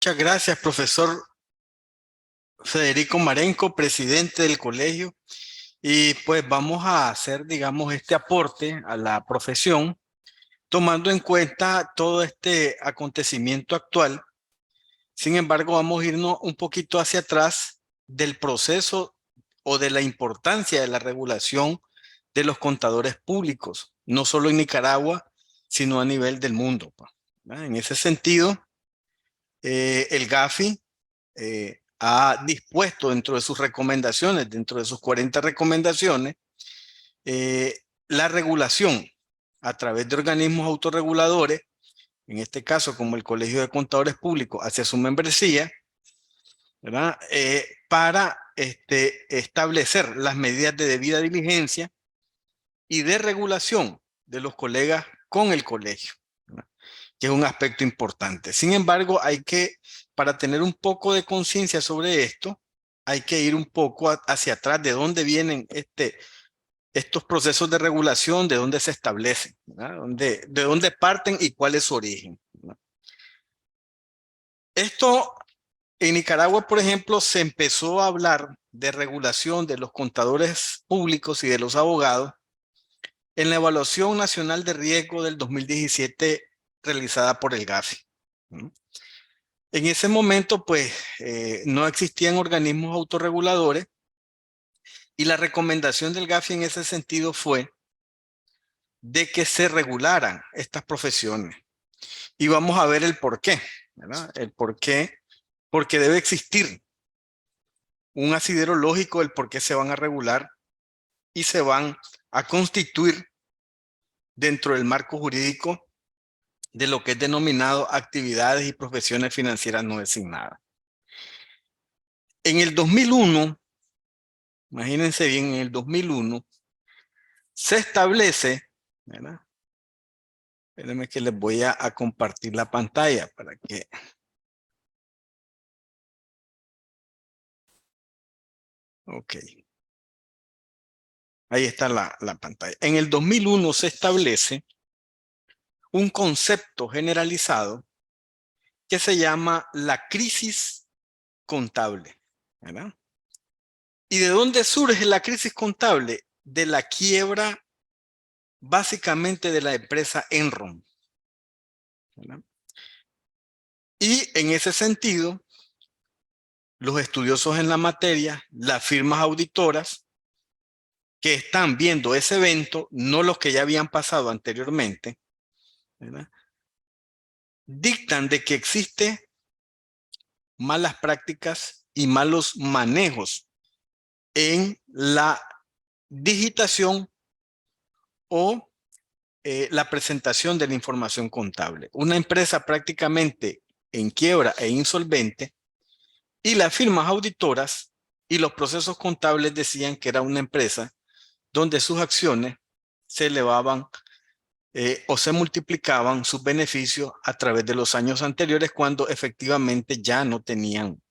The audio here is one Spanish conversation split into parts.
Muchas gracias, profesor Federico Marenco, presidente del colegio. Y pues vamos a hacer, digamos, este aporte a la profesión, tomando en cuenta todo este acontecimiento actual. Sin embargo, vamos a irnos un poquito hacia atrás del proceso o de la importancia de la regulación de los contadores públicos, no solo en Nicaragua, sino a nivel del mundo. ¿Verdad? En ese sentido, el GAFI ha dispuesto dentro de sus recomendaciones, dentro de sus 40 recomendaciones, la regulación a través de organismos autorreguladores, en este caso como el Colegio de Contadores Públicos, hacia su membresía, ¿verdad? Para establecer las medidas de debida diligencia y de regulación de los colegas con el colegio, ¿verdad? Que es un aspecto importante. Sin embargo, para tener un poco de conciencia sobre esto, hay que ir un poco hacia atrás de dónde vienen estos procesos de regulación, de dónde se establecen, ¿verdad? De dónde parten y cuál es su origen, ¿verdad? Esto en Nicaragua, por ejemplo, se empezó a hablar de regulación de los contadores públicos y de los abogados en la Evaluación Nacional de Riesgo del 2017 realizada por el GAFI. ¿No? En ese momento, pues, no existían organismos autorreguladores y la recomendación del GAFI en ese sentido fue de que se regularan estas profesiones. Y vamos a ver el por qué, ¿verdad? El por qué, porque debe existir un asidero lógico del por qué se van a regular y se van a constituir dentro del marco jurídico de lo que es denominado actividades y profesiones financieras no designadas. En el 2001, imagínense bien, en el 2001 se establece, ¿verdad? Espérenme que les voy a compartir la pantalla para que... Ok. Ahí está la pantalla. En el 2001 se establece un concepto generalizado que se llama la crisis contable, ¿verdad? ¿Y de dónde surge la crisis contable? De la quiebra básicamente de la empresa Enron, ¿verdad? Y en ese sentido, los estudiosos en la materia, las firmas auditoras que están viendo ese evento, no los que ya habían pasado anteriormente, ¿verdad? Dictan de que existe malas prácticas y malos manejos en la digitación o la presentación de la información contable. Una empresa prácticamente en quiebra e insolvente y las firmas auditoras y los procesos contables decían que era una empresa donde sus acciones se elevaban o se multiplicaban sus beneficios a través de los años anteriores cuando efectivamente ya no tenían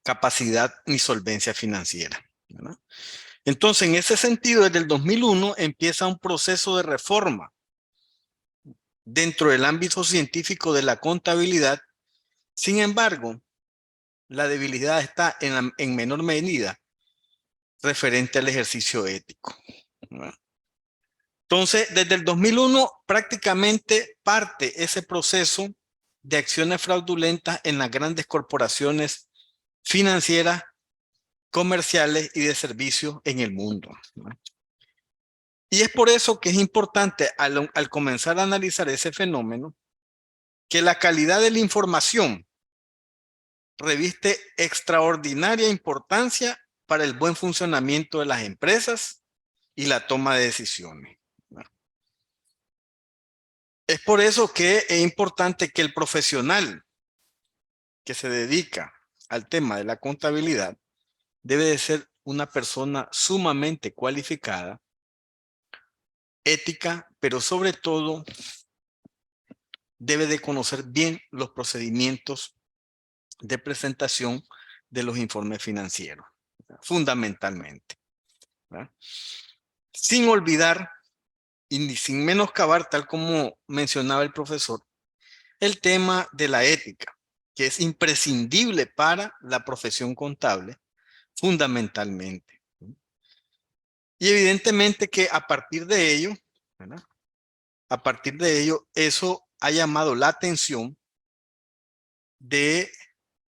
capacidad ni solvencia financiera, ¿verdad? Entonces, en ese sentido, desde el 2001 empieza un proceso de reforma dentro del ámbito científico de la contabilidad. Sin embargo, la debilidad está en menor medida referente al ejercicio ético, ¿verdad? Entonces, desde el 2001 prácticamente parte ese proceso de acciones fraudulentas en las grandes corporaciones financieras, comerciales y de servicios en el mundo, ¿no? Y es por eso que es importante al comenzar a analizar ese fenómeno, que la calidad de la información reviste extraordinaria importancia para el buen funcionamiento de las empresas y la toma de decisiones, ¿no? Es por eso que es importante que el profesional que se dedica al tema de la contabilidad debe de ser una persona sumamente cualificada, ética, pero sobre todo debe de conocer bien los procedimientos de presentación de los informes financieros, ¿verdad? Fundamentalmente, ¿verdad? Sin olvidar y sin menoscabar, tal como mencionaba el profesor, el tema de la ética, que es imprescindible para la profesión contable, fundamentalmente. Y evidentemente que a partir de ello, ¿verdad? A partir de ello, eso ha llamado la atención de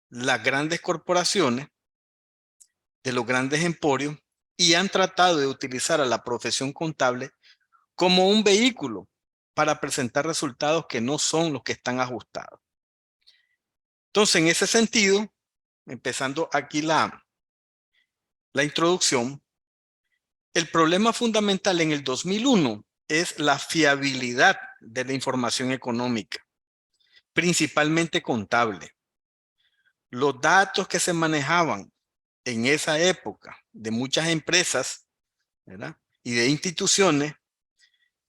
las grandes corporaciones, de los grandes emporios, y han tratado de utilizar a la profesión contable como un vehículo para presentar resultados que no son los que están ajustados. Entonces, en ese sentido, empezando aquí la introducción, el problema fundamental en el 2001 es la fiabilidad de la información económica, principalmente contable. Los datos que se manejaban en esa época de muchas empresas, ¿verdad?, y de instituciones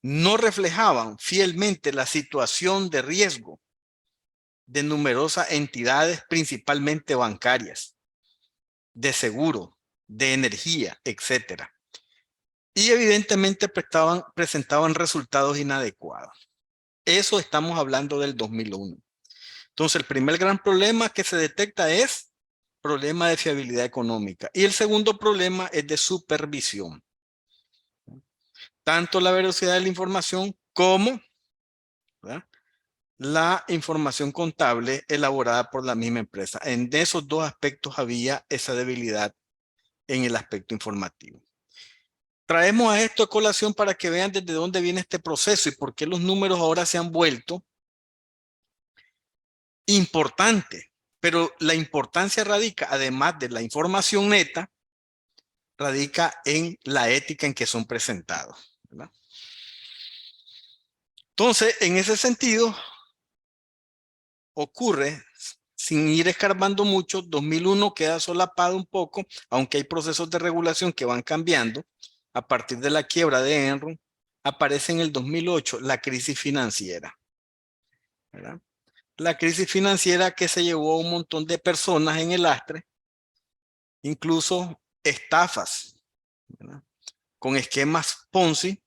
no reflejaban fielmente la situación de riesgo de numerosas entidades, principalmente bancarias, de seguro, de energía, etcétera. Y evidentemente presentaban resultados inadecuados. Eso estamos hablando del 2001. Entonces, el primer gran problema que se detecta es problema de fiabilidad económica. Y el segundo problema es de supervisión. Tanto la veracidad de la información como, ¿verdad?, la información contable elaborada por la misma empresa. En esos dos aspectos había esa debilidad en el aspecto informativo. Traemos a esto a colación para que vean desde dónde viene este proceso y por qué los números ahora se han vuelto importantes. Pero la importancia radica, además de la información neta, radica en la ética en que son presentados, ¿verdad? Entonces, en ese sentido, ocurre, sin ir escarbando mucho, 2001 queda solapado un poco, aunque hay procesos de regulación que van cambiando. A partir de la quiebra de Enron, aparece en el 2008 la crisis financiera, ¿verdad? La crisis financiera que se llevó a un montón de personas en el lastre, incluso estafas, ¿verdad?, con esquemas Ponzi,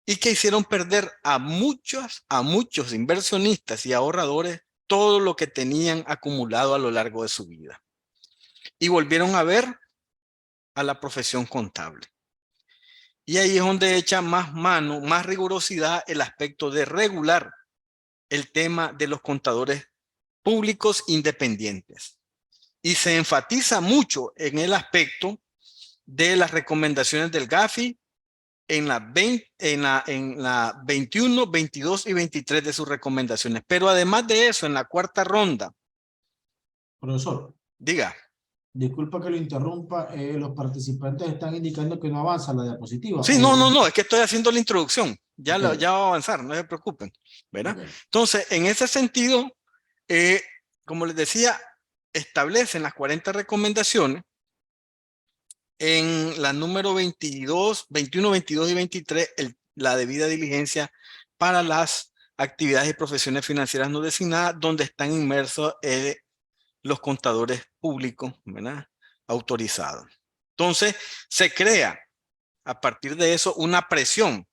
y que hicieron perder a muchos inversionistas y ahorradores todo lo que tenían acumulado a lo largo de su vida. Y volvieron a ver a la profesión contable. Y ahí es donde echa más mano, más rigurosidad el aspecto de regular el tema de los contadores públicos independientes. Y se enfatiza mucho en el aspecto de las recomendaciones del GAFI en la 21, 22 y 23 de sus recomendaciones. Pero además de eso, en la cuarta ronda. Profesor, Diga. disculpa que lo interrumpa, los participantes están indicando que no avanza la diapositiva. Sí, no, es que estoy haciendo la introducción. Ya, Okay. Ya va a avanzar, no se preocupen, ¿verdad? Okay. Entonces, en ese sentido, como les decía, establecen las 40 recomendaciones en la número 22, 21, 22 y 23, la debida diligencia para las actividades y profesiones financieras no designadas, donde están inmersos los contadores públicos, ¿verdad?, autorizados. Entonces, se crea a partir de eso una presión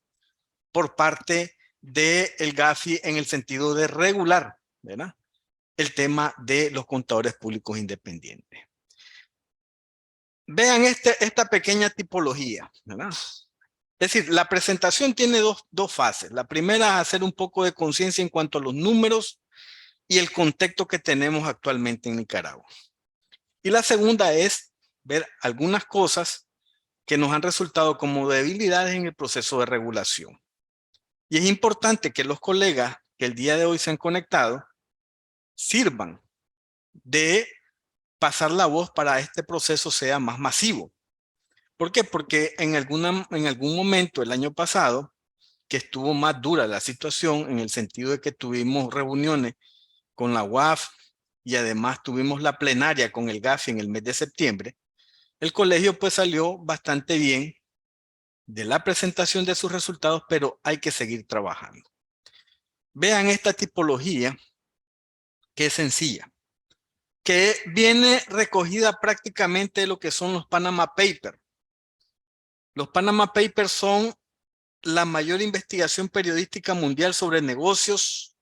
por parte del GAFI en el sentido de regular, ¿verdad?, el tema de los contadores públicos independientes. Vean esta pequeña tipología, ¿verdad? Es decir, la presentación tiene dos fases. La primera es hacer un poco de conciencia en cuanto a los números y el contexto que tenemos actualmente en Nicaragua. Y la segunda es ver algunas cosas que nos han resultado como debilidades en el proceso de regulación. Y es importante que los colegas que el día de hoy se han conectado sirvan de pasar la voz para que este proceso sea más masivo. ¿Por qué? Porque en algún momento el año pasado, que estuvo más dura la situación en el sentido de que tuvimos reuniones con la UAF y además tuvimos la plenaria con el GAFI en el mes de septiembre, el colegio pues salió bastante bien de la presentación de sus resultados, pero hay que seguir trabajando. Vean esta tipología que es sencilla, que viene recogida prácticamente de lo que son los Panama Papers. Los Panama Papers son la mayor investigación periodística mundial sobre negocios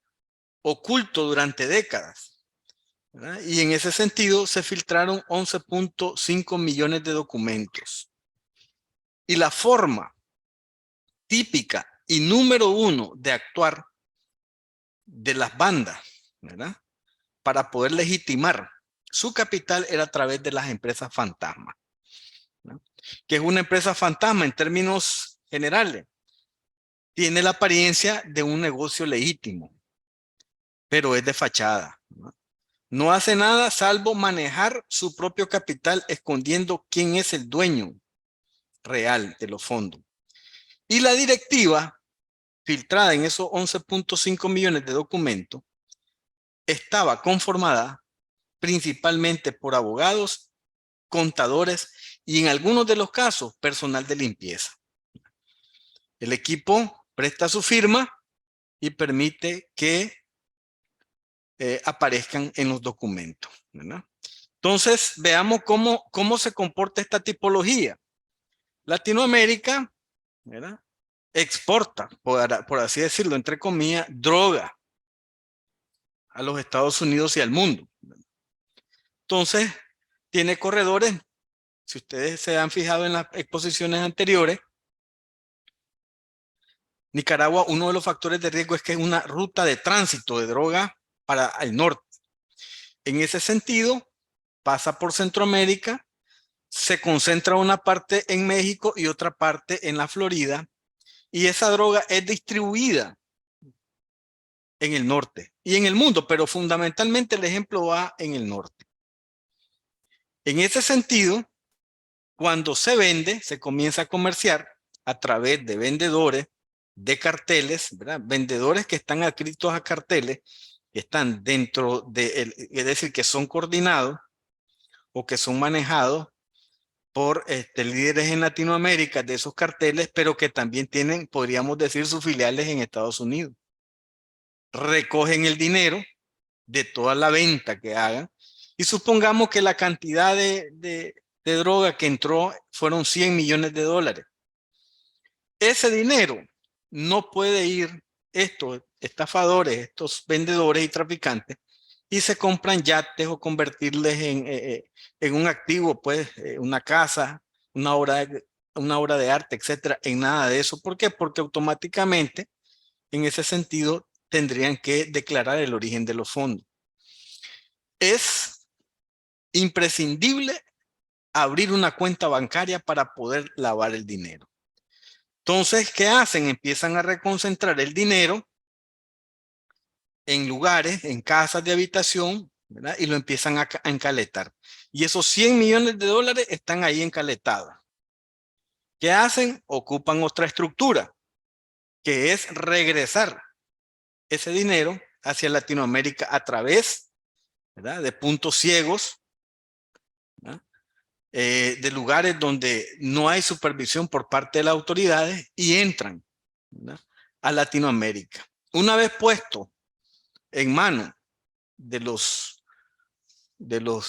ocultos durante décadas. ¿verdad? Y en ese sentido se filtraron 11.5 millones de documentos. Y la forma típica y número uno de actuar de las bandas, ¿verdad?, para poder legitimar su capital era a través de las empresas fantasma, ¿no? Que es una empresa fantasma en términos generales. Tiene la apariencia de un negocio legítimo, pero es de fachada, ¿no? No hace nada salvo manejar su propio capital escondiendo quién es el dueño real de los fondos. Y la directiva filtrada en esos 11.5 millones de documentos estaba conformada principalmente por abogados, contadores y en algunos de los casos personal de limpieza. El equipo presta su firma y permite que aparezcan en los documentos, ¿verdad? Entonces, veamos cómo se comporta esta tipología. Latinoamérica, ¿verdad?, exporta, por así decirlo, entre comillas, droga a los Estados Unidos y al mundo. Entonces, tiene corredores. Si ustedes se han fijado en las exposiciones anteriores, Nicaragua, uno de los factores de riesgo es que es una ruta de tránsito de droga para el norte. En ese sentido, pasa por Centroamérica, se concentra una parte en México y otra parte en la Florida, y esa droga es distribuida en el norte y en el mundo, pero fundamentalmente el ejemplo va en el norte. En ese sentido, cuando se vende, se comienza a comerciar a través de vendedores de carteles, ¿verdad? Vendedores que están adscritos a carteles, que están dentro de, es decir, que son coordinados o que son manejados por líderes en Latinoamérica de esos carteles, pero que también tienen, podríamos decir, sus filiales en Estados Unidos. Recogen el dinero de toda la venta que hagan y supongamos que la cantidad de droga que entró fueron 100 millones de dólares. Ese dinero no puede ir estos estafadores, estos vendedores y traficantes, y se compran yates o convertirles en un activo, pues una casa, una obra de arte, etcétera, en nada de eso. ¿Por qué? Porque automáticamente, en ese sentido, tendrían que declarar el origen de los fondos. Es imprescindible abrir una cuenta bancaria para poder lavar el dinero. Entonces, ¿qué hacen? Empiezan a reconcentrar el dinero en lugares, en casas de habitación, ¿verdad? Y lo empiezan a encaletar. Y esos 100 millones de dólares están ahí encaletados. ¿Qué hacen? Ocupan otra estructura, que es regresar ese dinero hacia Latinoamérica a través, ¿verdad?, de puntos ciegos, ¿verdad?, de lugares donde no hay supervisión por parte de las autoridades y entran, ¿verdad?, a Latinoamérica. Una vez puesto en manos de los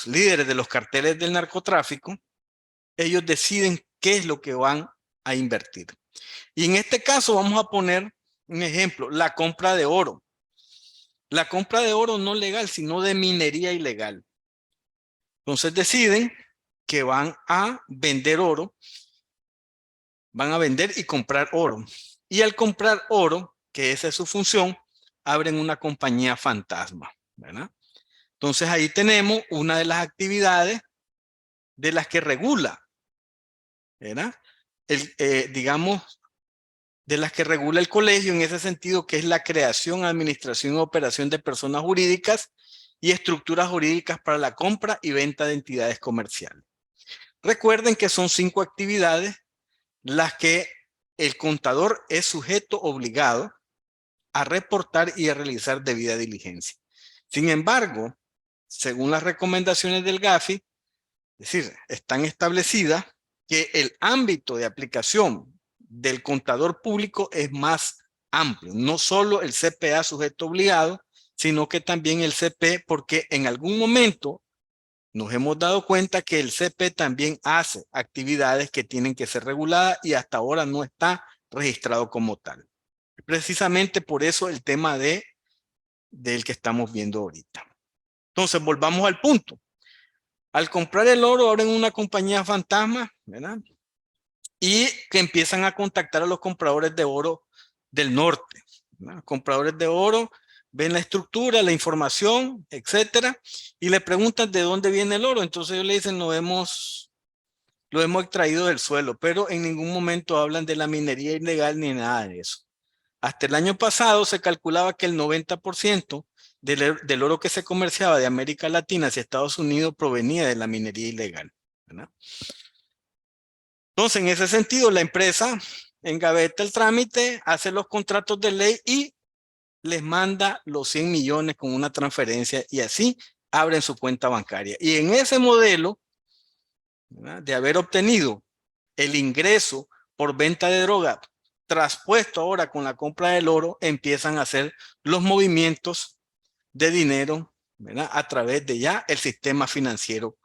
líderes de los carteles del narcotráfico, ellos deciden qué es lo que van a invertir. Y en este caso vamos a poner un ejemplo, la compra de oro. La compra de oro no legal, sino de minería ilegal. Entonces deciden que van a vender oro, van a vender y comprar oro. Y al comprar oro, que esa es su función, abren una compañía fantasma, ¿verdad? Entonces ahí tenemos una de las actividades de las que regula, ¿verdad? Digamos, de las que regula el colegio en ese sentido, que es la creación, administración y operación de personas jurídicas y estructuras jurídicas para la compra y venta de entidades comerciales. Recuerden que son 5 actividades las que el contador es sujeto obligado a reportar y a realizar debida diligencia. Sin embargo, según las recomendaciones del GAFI, es decir, están establecidas que el ámbito de aplicación del contador público es más amplio. No solo el CPA sujeto obligado, sino que también el CP, porque en algún momento nos hemos dado cuenta que el CP también hace actividades que tienen que ser reguladas y hasta ahora no está registrado como tal. Precisamente por eso el tema del que estamos viendo ahorita. Entonces, volvamos al punto. Al comprar el oro, abren una compañía fantasma, ¿verdad? Y que empiezan a contactar a los compradores de oro del norte, ¿verdad? Compradores de oro ven la estructura, la información, etcétera, y le preguntan de dónde viene el oro. Entonces ellos le dicen, lo hemos extraído del suelo, pero en ningún momento hablan de la minería ilegal ni nada de eso. Hasta el año pasado se calculaba que el 90% del oro que se comerciaba de América Latina hacia Estados Unidos provenía de la minería ilegal, ¿verdad? Entonces, en ese sentido, la empresa engaveta el trámite, hace los contratos de ley y les manda los 100 millones con una transferencia y así abren su cuenta bancaria. Y en ese modelo, ¿verdad?, de haber obtenido el ingreso por venta de droga, traspuesto ahora con la compra del oro, empiezan a hacer los movimientos de dinero, ¿verdad?, a través de ya el sistema financiero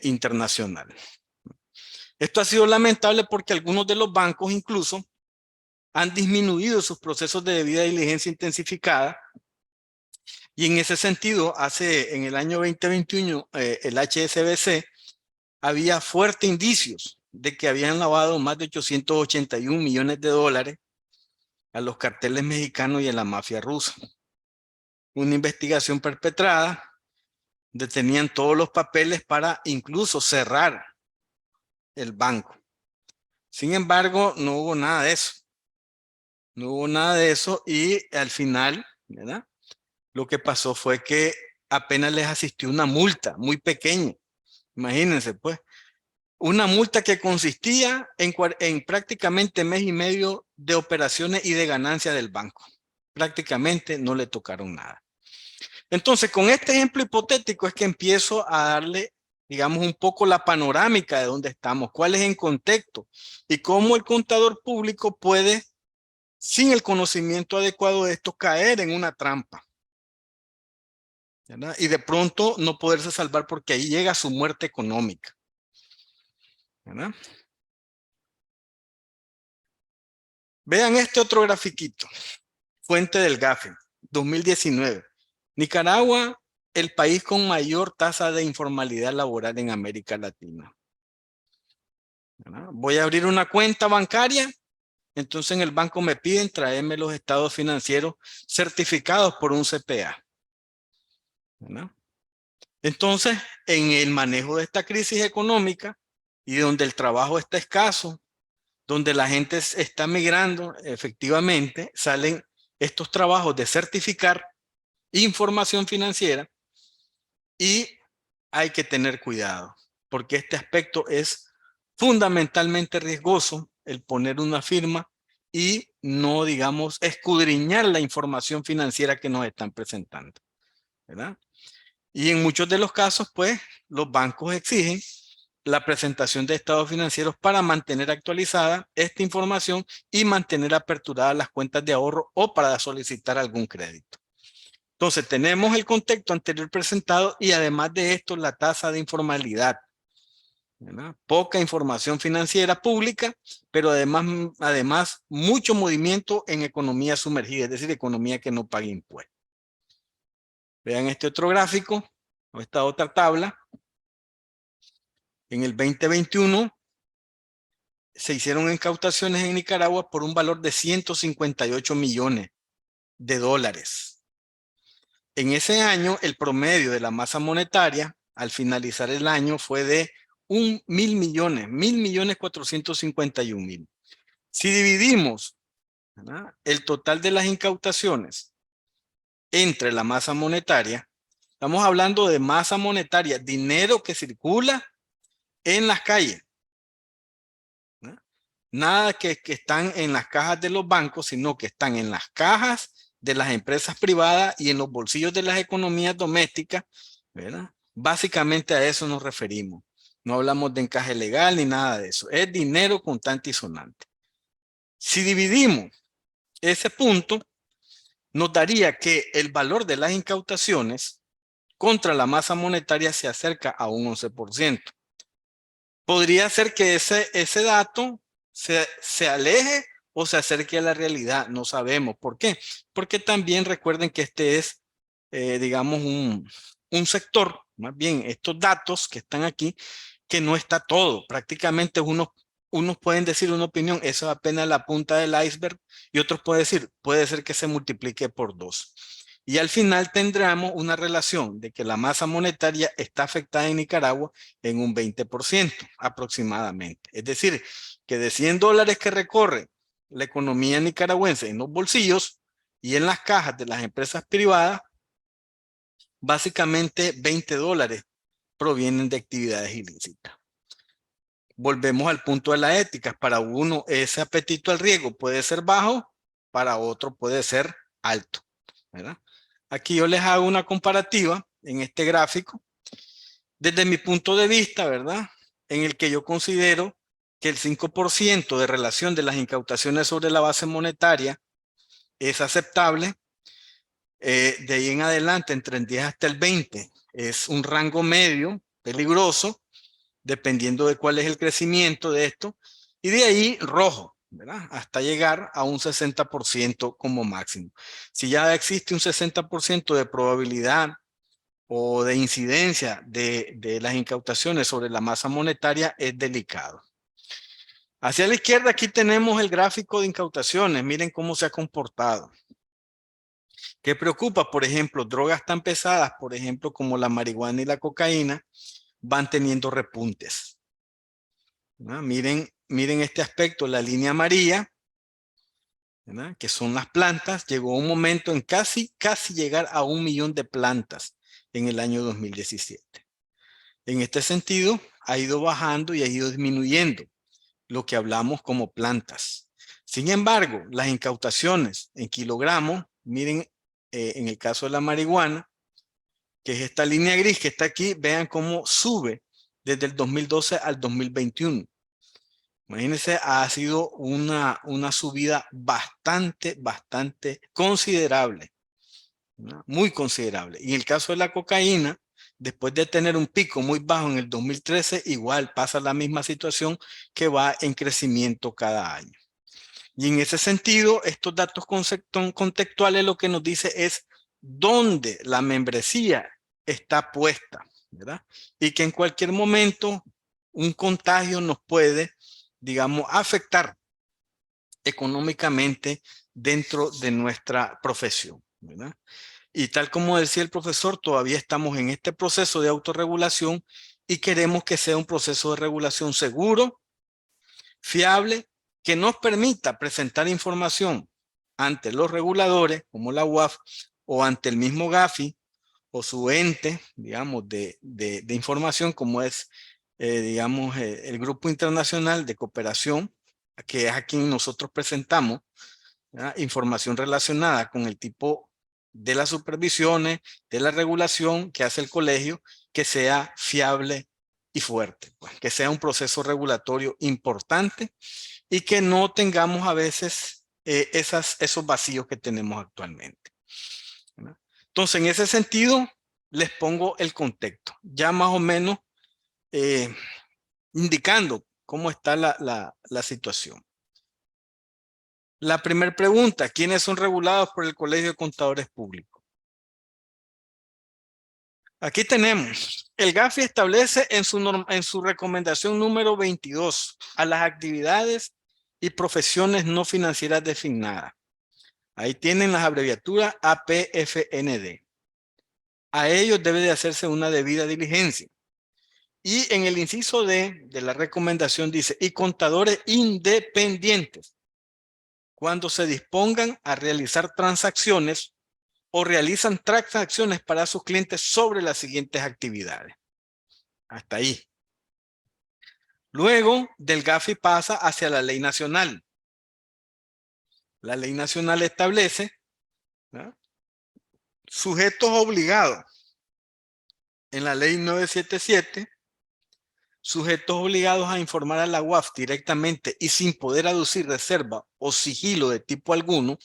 internacional. Esto ha sido lamentable porque algunos de los bancos incluso han disminuido sus procesos de debida diligencia intensificada y en ese sentido, en el año 2021, el HSBC había fuertes indicios de que habían lavado más de 881 millones de dólares a los carteles mexicanos y a la mafia rusa. Una investigación perpetrada, detenían todos los papeles para incluso cerrar el banco. Sin embargo, no hubo nada de eso. No hubo nada de eso y al final, ¿verdad?, lo que pasó fue que apenas les asistió una multa muy pequeña. Imagínense, pues, una multa que consistía en prácticamente mes y medio de operaciones y de ganancia del banco. Prácticamente no le tocaron nada. Entonces, con este ejemplo hipotético es que empiezo a darle, digamos, un poco la panorámica de dónde estamos, cuál es el contexto y cómo el contador público puede, sin el conocimiento adecuado de esto, caer en una trampa, ¿verdad? Y de pronto no poderse salvar porque ahí llega su muerte económica, ¿verdad? Vean este otro grafiquito, fuente del GAFE, 2019. Nicaragua, el país con mayor tasa de informalidad laboral en América Latina, ¿verdad? Voy a abrir una cuenta bancaria, entonces en el banco me piden traerme los estados financieros certificados por un CPA, ¿verdad? Entonces, en el manejo de esta crisis económica y donde el trabajo está escaso, donde la gente está migrando, efectivamente, salen estos trabajos de certificar información financiera y hay que tener cuidado, porque este aspecto es fundamentalmente riesgoso, el poner una firma y no, digamos, escudriñar la información financiera que nos están presentando, ¿verdad? Y en muchos de los casos, pues, los bancos exigen la presentación de estados financieros para mantener actualizada esta información y mantener aperturadas las cuentas de ahorro o para solicitar algún crédito. Entonces, tenemos el contexto anterior presentado y además de esto, la tasa de informalidad, ¿verdad? Poca información financiera pública, pero además mucho movimiento en economía sumergida, es decir, economía que no paga impuestos. Vean este otro gráfico, o esta otra tabla. En el 2021 se hicieron incautaciones en Nicaragua por un valor de 158 millones de dólares. En ese año, el promedio de la masa monetaria al finalizar el año fue de 1.451.000. Si dividimos, ¿verdad?, el total de las incautaciones entre la masa monetaria, estamos hablando de masa monetaria, dinero que circula en las calles, ¿verdad? Nada que están en las cajas de los bancos, sino que están en las cajas de las empresas privadas y en los bolsillos de las economías domésticas, ¿verdad? Básicamente a eso nos referimos. No hablamos de encaje legal ni nada de eso. Es dinero contante y sonante. Si dividimos ese punto, nos daría que el valor de las incautaciones contra la masa monetaria se acerca a un 11%. Podría ser que ese dato se aleje o se acerque a la realidad, no sabemos. ¿Por qué? Porque también recuerden que este es, digamos, un sector, más bien estos datos que están aquí, que no está todo. Prácticamente unos pueden decir una opinión, eso es apenas la punta del iceberg, y otros pueden decir, puede ser que se multiplique por 2. Y al final tendremos una relación de que la masa monetaria está afectada en Nicaragua en un 20% aproximadamente. Es decir, que de $100 que recorre la economía nicaragüense en los bolsillos y en las cajas de las empresas privadas, básicamente $20 provienen de actividades ilícitas. Volvemos al punto de la ética. Para uno ese apetito al riesgo puede ser bajo, para otro puede ser alto, ¿verdad? Aquí yo les hago una comparativa en este gráfico desde mi punto de vista, ¿verdad? En el que yo considero que el 5% de relación de las incautaciones sobre la base monetaria es aceptable. De ahí en adelante, entre el 10 hasta el 20, es un rango medio peligroso, dependiendo de cuál es el crecimiento de esto. Y de ahí rojo, ¿verdad? Hasta llegar a un 60% como máximo. Si ya existe un 60% de probabilidad o de incidencia de las incautaciones sobre la masa monetaria, es delicado. Hacia la izquierda aquí tenemos el gráfico de incautaciones. Miren cómo se ha comportado. ¿Qué preocupa? Por ejemplo, drogas tan pesadas, por ejemplo, como la marihuana y la cocaína, van teniendo repuntes. ¿Verdad? Miren este aspecto, la línea amarilla, ¿verdad? Que son las plantas. Llegó un momento en casi llegar a 1 millón de plantas en el año 2017. En este sentido, ha ido bajando y ha ido disminuyendo lo que hablamos como plantas. Sin embargo, las incautaciones en kilogramos, miren, en el caso de la marihuana, que es esta línea gris que está aquí, vean cómo sube desde el 2012 al 2021. Imagínense, ha sido una subida bastante considerable, ¿no? Muy considerable. Y en el caso de la cocaína, después de tener un pico muy bajo en el 2013, igual pasa la misma situación, que va en crecimiento cada año. Y en ese sentido, estos datos contextuales lo que nos dice es dónde la membresía está puesta, ¿verdad? Y que en cualquier momento un contagio nos puede, digamos, afectar económicamente dentro de nuestra profesión, ¿verdad? Y tal como decía el profesor, todavía estamos en este proceso de autorregulación y queremos que sea un proceso de regulación seguro, fiable, que nos permita presentar información ante los reguladores, como la UAF, o ante el mismo GAFI, o su ente, digamos, de información, como es, digamos, el Grupo Internacional de Cooperación, que es a quien nosotros presentamos, ¿verdad? Información relacionada con el tipo de las supervisiones, de la regulación que hace el colegio, que sea fiable y fuerte, pues, que sea un proceso regulatorio importante y que no tengamos a veces esos vacíos que tenemos actualmente, ¿verdad? Entonces, en ese sentido, les pongo el contexto, ya más o menos eh, indicando cómo está la situación. La primera pregunta, ¿quiénes son regulados por el Colegio de Contadores Públicos? Aquí tenemos, el GAFI establece en su recomendación número 22 a las actividades y profesiones no financieras designadas. Ahí tienen las abreviaturas APFND. A ellos debe de hacerse una debida diligencia. Y en el inciso D de la recomendación dice, y contadores independientes, cuando se dispongan a realizar transacciones o realizan transacciones para sus clientes sobre las siguientes actividades. Hasta ahí. Luego del GAFI pasa hacia la ley nacional. La ley nacional establece, ¿no?, sujetos obligados. En la ley 977, sujetos obligados a informar a la UAF directamente y sin poder aducir reserva o sigilo de tipo alguno,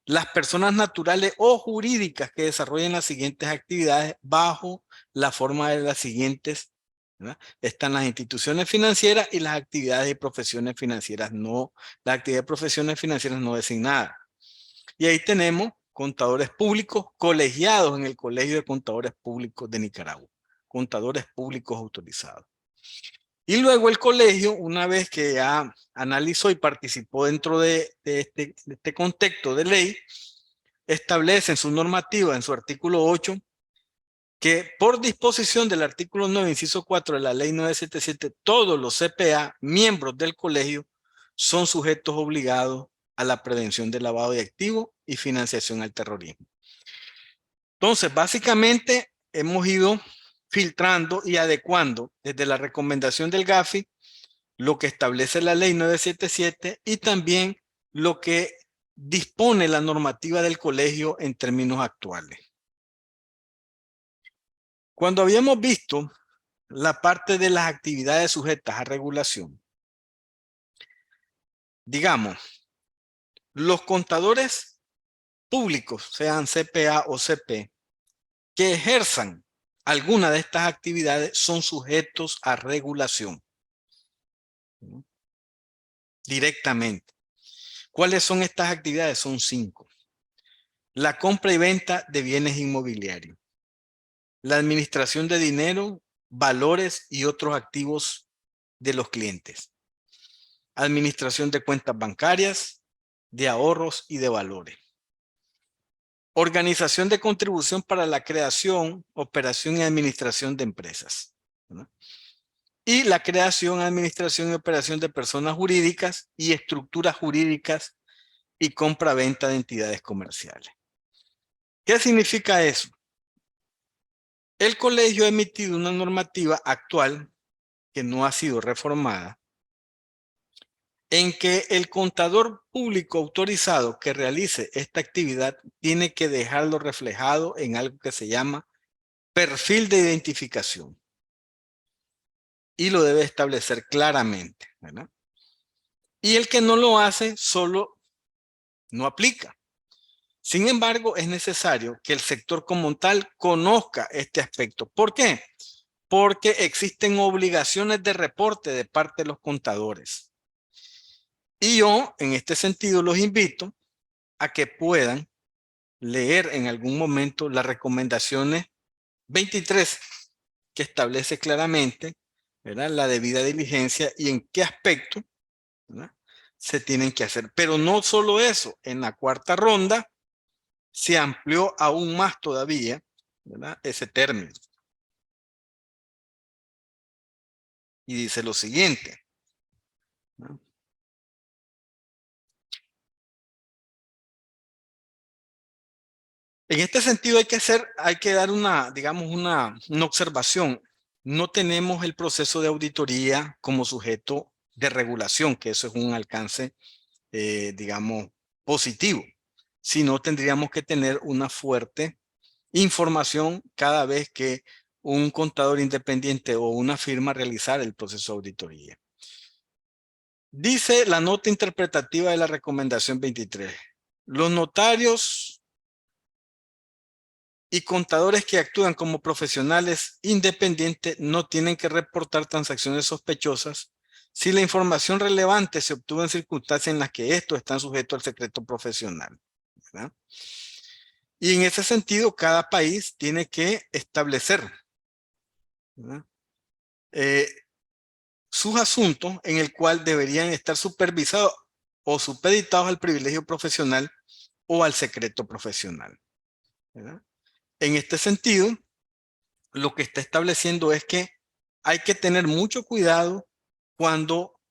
las personas naturales o jurídicas que desarrollen las siguientes actividades bajo la forma de las siguientes, ¿verdad? Están las instituciones financieras y las actividades y profesiones financieras no, las actividades y profesiones financieras no designadas. Y ahí tenemos contadores públicos colegiados en el Colegio de Contadores Públicos de Nicaragua, contadores públicos autorizados. Y luego el colegio, una vez que ya analizó y participó dentro de este contexto de ley, establece en su normativa, en su artículo 8, que por disposición del artículo 9, inciso 4 de la ley 977, todos los CPA, miembros del colegio, son sujetos obligados a la prevención del lavado de activos y financiación al terrorismo. Entonces, básicamente, hemos ido filtrando y adecuando desde la recomendación del GAFI lo que establece la ley 977 y también lo que dispone la normativa del colegio en términos actuales. Cuando habíamos visto la parte de las actividades sujetas a regulación, digamos, los contadores públicos, sean CPA o CP, que ejerzan alguna de estas actividades son sujetos a regulación directamente. ¿Cuáles son estas actividades? Son 5. La compra y venta de bienes inmobiliarios, la administración de dinero, valores y otros activos de los clientes, administración de cuentas bancarias, de ahorros y de valores, organización de contribución para la creación, operación y administración de empresas, ¿no? Y la creación, administración y operación de personas jurídicas y estructuras jurídicas y compra-venta de entidades comerciales. ¿Qué significa eso? El colegio ha emitido una normativa actual que no ha sido reformada, en que el contador público autorizado que realice esta actividad tiene que dejarlo reflejado en algo que se llama perfil de identificación. Y lo debe establecer claramente, ¿verdad? Y el que no lo hace solo no aplica. Sin embargo, es necesario que el sector como tal conozca este aspecto. ¿Por qué? Porque existen obligaciones de reporte de parte de los contadores. Y yo, en este sentido, los invito a que puedan leer en algún momento las recomendaciones 23, que establece claramente, ¿verdad?, la debida diligencia y en qué aspecto, ¿verdad?, se tienen que hacer. Pero no solo eso, en la cuarta ronda se amplió aún más todavía, ¿verdad?, ese término. Y dice lo siguiente, ¿no? En este sentido hay que dar una, digamos, una observación. No tenemos el proceso de auditoría como sujeto de regulación, que eso es un alcance, digamos, positivo, sino tendríamos que tener una fuerte información cada vez que un contador independiente o una firma realizara el proceso de auditoría. Dice la nota interpretativa de la recomendación 23. Los notarios y contadores que actúan como profesionales independientes no tienen que reportar transacciones sospechosas si la información relevante se obtuvo en circunstancias en las que estos están sujetos al secreto profesional, ¿verdad? Y en ese sentido, cada país tiene que establecer, ¿verdad?, sus asuntos en el cual deberían estar supervisados o supeditados al privilegio profesional o al secreto profesional, ¿verdad? En este sentido, lo que está estableciendo es que hay que tener mucho cuidado cuando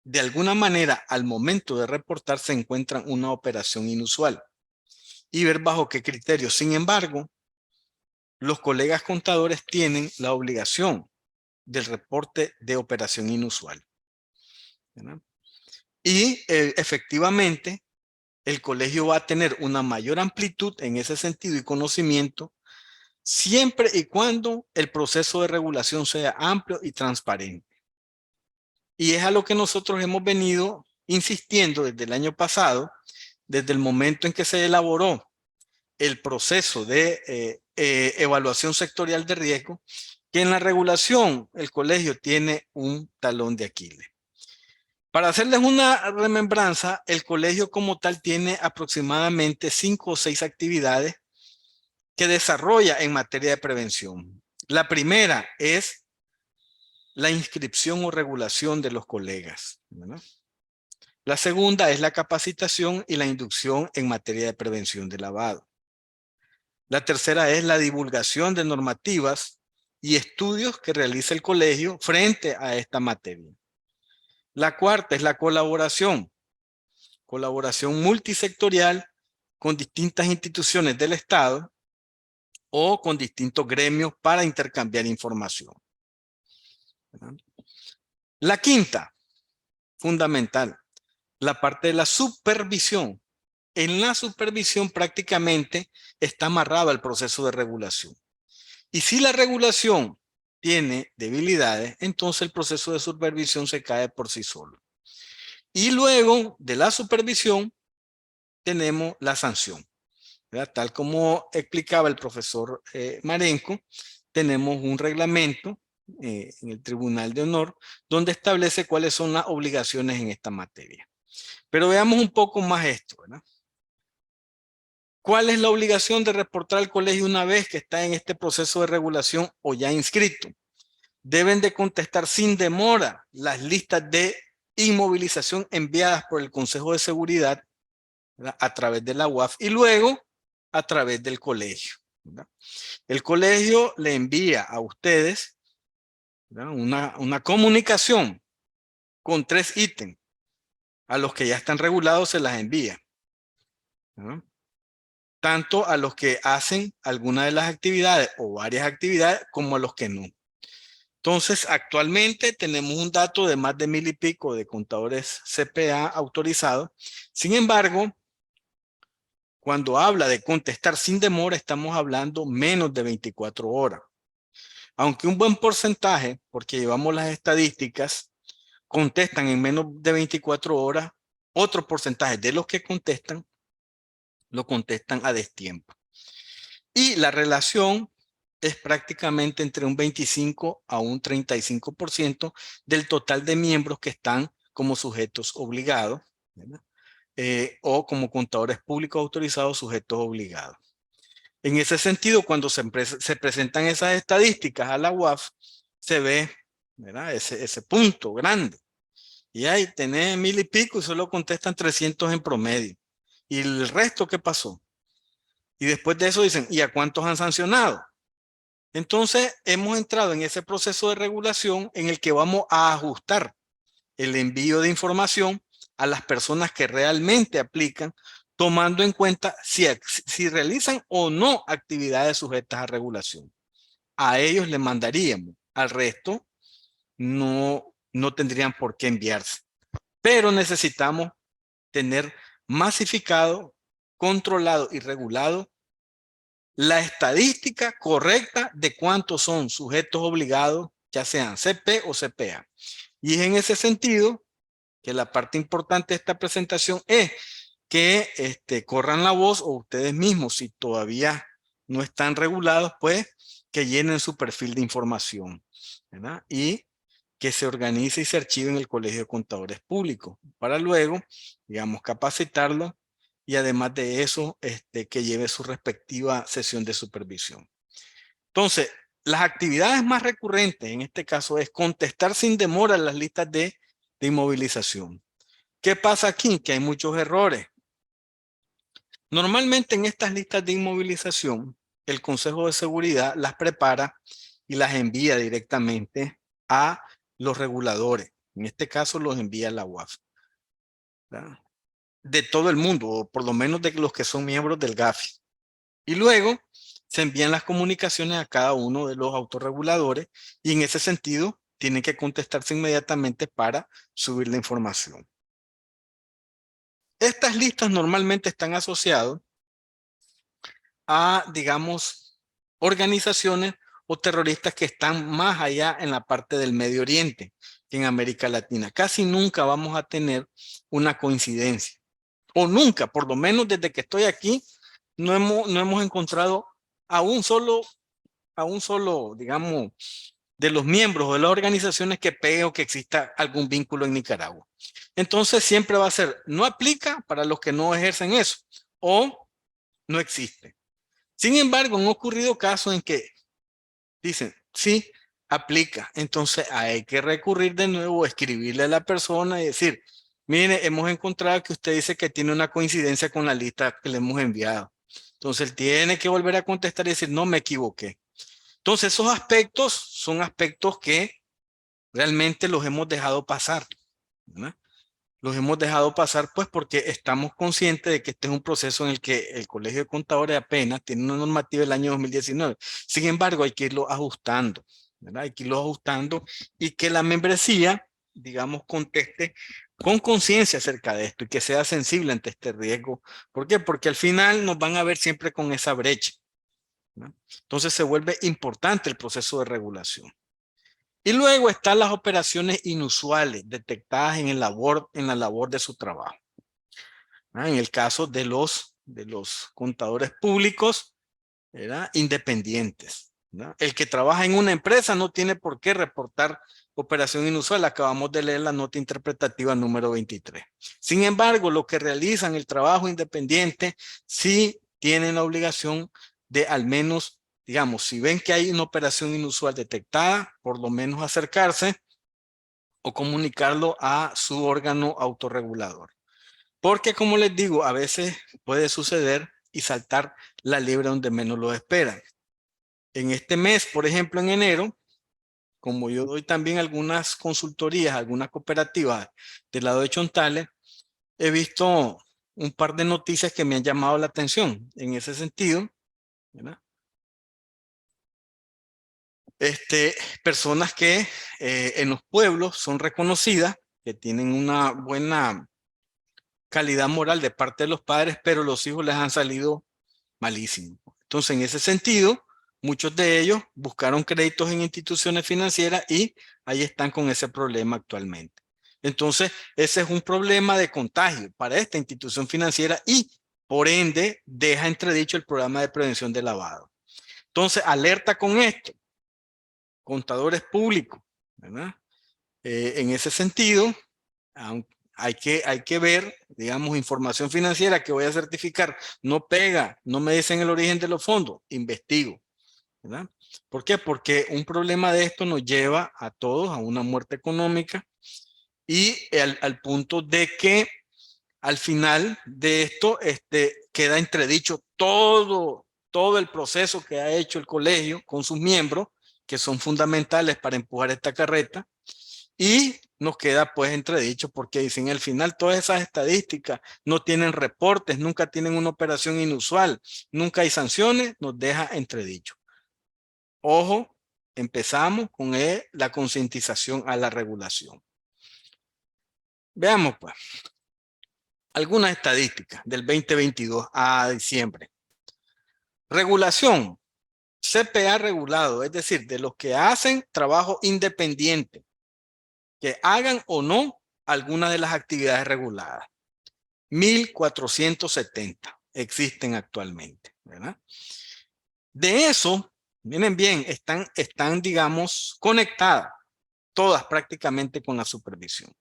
de alguna manera al momento de reportar se encuentran una operación inusual y ver bajo qué criterios. Sin embargo, los colegas contadores tienen la obligación del reporte de operación inusual, ¿verdad? Y efectivamente el colegio va a tener una mayor amplitud en ese sentido y conocimiento siempre y cuando el proceso de regulación sea amplio y transparente. Y es a lo que nosotros hemos venido insistiendo desde el año pasado, desde el momento en que se elaboró el proceso de evaluación sectorial de riesgo, que en la regulación el colegio tiene un talón de Aquiles. Para hacerles una remembranza, el colegio como tal tiene aproximadamente 5 o 6 actividades que desarrolla en materia de prevención. La primera es la inscripción o regulación de los colegas, ¿verdad? La segunda es la capacitación y la inducción en materia de prevención de lavado. La tercera es la divulgación de normativas y estudios que realiza el colegio frente a esta materia. La cuarta es la colaboración multisectorial con distintas instituciones del Estado o con distintos gremios para intercambiar información. La quinta, fundamental, la parte de la supervisión. En la supervisión prácticamente está amarrado el proceso de regulación. Y si la regulación tiene debilidades, entonces el proceso de supervisión se cae por sí solo. Y luego de la supervisión tenemos la sanción, ¿verdad? Tal como explicaba el profesor Marenco, tenemos un reglamento en el Tribunal de Honor donde establece cuáles son las obligaciones en esta materia. Pero veamos un poco más esto, ¿verdad? ¿Cuál es la obligación de reportar al colegio una vez que está en este proceso de regulación o ya inscrito? Deben de contestar sin demora las listas de inmovilización enviadas por el Consejo de Seguridad, ¿verdad? A través de la UAF y luego a través del colegio, ¿verdad? El colegio le envía a ustedes, ¿verdad? Una comunicación con 3 ítems. A los que ya están regulados se las envía, ¿verdad? Tanto a los que hacen alguna de las actividades o varias actividades como a los que no. Entonces, actualmente tenemos un dato de más de 1000 y pico de contadores CPA autorizados. Sin embargo, cuando habla de contestar sin demora, estamos hablando menos de 24 horas. Aunque un buen porcentaje, porque llevamos las estadísticas, contestan en menos de 24 horas, otro porcentaje de los que contestan, lo contestan a destiempo. Y la relación es prácticamente entre un 25 a un 35% del total de miembros que están como sujetos obligados, o como contadores públicos autorizados sujetos obligados. En ese sentido, cuando se presentan esas estadísticas a la UAF, se ve, ¿verdad? Ese punto grande. Y ahí tenés 1000 y pico y solo contestan 300 en promedio. ¿Y el resto qué pasó? Y después de eso dicen, ¿y a cuántos han sancionado? Entonces, hemos entrado en ese proceso de regulación en el que vamos a ajustar el envío de información a las personas que realmente aplican, tomando en cuenta si realizan o no actividades sujetas a regulación. A ellos les mandaríamos, al resto no tendrían por qué enviarse. Pero necesitamos tener masificado, controlado y regulado la estadística correcta de cuántos son sujetos obligados, ya sean CP o CPA. Y es en ese sentido que la parte importante de esta presentación es que corran la voz o ustedes mismos, si todavía no están regulados, pues que llenen su perfil de información, ¿verdad? Y que se organice y se archive en el Colegio de Contadores Públicos para luego, digamos, capacitarlo y además de eso, que lleve su respectiva sesión de supervisión. Entonces, las actividades más recurrentes en este caso es contestar sin demora las listas de inmovilización. ¿Qué pasa aquí? Que hay muchos errores. Normalmente en estas listas de inmovilización, el Consejo de Seguridad las prepara y las envía directamente a los reguladores. En este caso los envía a la UAF, ¿verdad? De todo el mundo, o por lo menos de los que son miembros del GAFI. Y luego se envían las comunicaciones a cada uno de los autorreguladores y en ese sentido tienen que contestarse inmediatamente para subir la información. Estas listas normalmente están asociadas a, digamos, organizaciones o terroristas que están más allá en la parte del Medio Oriente que en América Latina. Casi nunca vamos a tener una coincidencia. O nunca, por lo menos desde que estoy aquí, no hemos encontrado a un solo, digamos, de los miembros o de las organizaciones que peguen o que exista algún vínculo en Nicaragua. Entonces siempre va a ser, no aplica para los que no ejercen eso o no existe. Sin embargo, han ocurrido casos en que dicen, sí, aplica. Entonces hay que recurrir de nuevo, escribirle a la persona y decir, mire, hemos encontrado que usted dice que tiene una coincidencia con la lista que le hemos enviado. Entonces él tiene que volver a contestar y decir, no me equivoqué. Entonces esos aspectos son aspectos que realmente los hemos dejado pasar, ¿verdad? Los hemos dejado pasar pues porque estamos conscientes de que este es un proceso en el que el Colegio de Contadores apenas tiene una normativa del año 2019. Sin embargo, hay que irlo ajustando, ¿verdad? Hay que irlo ajustando y que la membresía, digamos, conteste con conciencia acerca de esto y que sea sensible ante este riesgo. ¿Por qué? Porque al final nos van a ver siempre con esa brecha, ¿no? Entonces se vuelve importante el proceso de regulación. Y luego están las operaciones inusuales detectadas en la labor de su trabajo. En el caso de los contadores públicos, ¿verdad? Independientes, ¿verdad? El que trabaja en una empresa no tiene por qué reportar operación inusual. Acabamos de leer la nota interpretativa número 23. Sin embargo, los que realizan el trabajo independiente sí tienen la obligación de al menos, digamos, si ven que hay una operación inusual detectada, por lo menos acercarse o comunicarlo a su órgano autorregulador. Porque como les digo, a veces puede suceder y saltar la liebre donde menos lo esperan. En este mes, por ejemplo, en enero, como yo doy también algunas consultorías, algunas cooperativas del lado de Chontales, he visto un par de noticias que me han llamado la atención en ese sentido, ¿verdad? Personas que en los pueblos son reconocidas, que tienen una buena calidad moral de parte de los padres, pero los hijos les han salido malísimos. Entonces, en ese sentido, muchos de ellos buscaron créditos en instituciones financieras y ahí están con ese problema actualmente. Entonces, ese es un problema de contagio para esta institución financiera y, por ende, deja entredicho el programa de prevención de lavado. Entonces, alerta con esto, contadores públicos, ¿verdad? En ese sentido, hay que ver, digamos, información financiera que voy a certificar, no pega, no me dicen el origen de los fondos, investigo, ¿verdad? ¿Por qué? Porque un problema de esto nos lleva a todos a una muerte económica y al punto de que al final de esto queda entredicho todo el proceso que ha hecho el colegio con sus miembros, que son fundamentales para empujar esta carreta. Y nos queda pues entredicho porque dicen al final todas esas estadísticas no tienen reportes, nunca tienen una operación inusual, nunca hay sanciones, nos deja entredicho. Ojo, empezamos con la concientización a la regulación. Veamos pues algunas estadísticas del 2022 a diciembre. Regulación, CPA regulado, es decir, de los que hacen trabajo independiente, que hagan o no alguna de las actividades reguladas. 1,470 existen actualmente, ¿verdad? De eso, miren bien, están, digamos, conectadas todas prácticamente con la supervisión.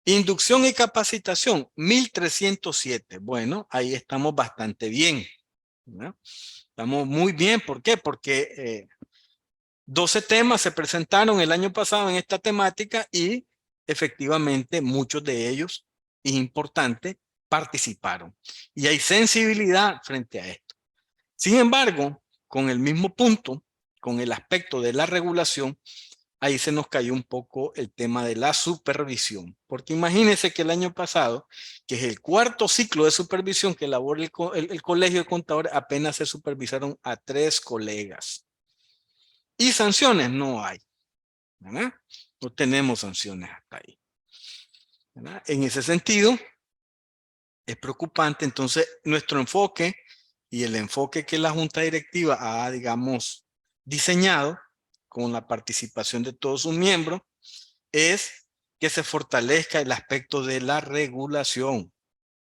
Inducción y capacitación, 1,307. Bueno, ahí estamos bastante bien, ¿verdad? Estamos muy bien. ¿Por qué? Porque 12 temas se presentaron el año pasado en esta temática y efectivamente muchos de ellos, es importante, participaron. Y hay sensibilidad frente a esto. Sin embargo, con el mismo punto, con el aspecto de la regulación, ahí se nos cayó un poco el tema de la supervisión. Porque imagínense que el año pasado, que es el cuarto ciclo de supervisión que elabora el Colegio de Contadores, apenas se supervisaron a 3 colegas. Y sanciones no hay, ¿verdad? No tenemos sanciones hasta ahí, ¿verdad? En ese sentido, es preocupante. Entonces, nuestro enfoque y el enfoque que la Junta Directiva ha, digamos, diseñado con la participación de todos sus miembros es que se fortalezca el aspecto de la regulación,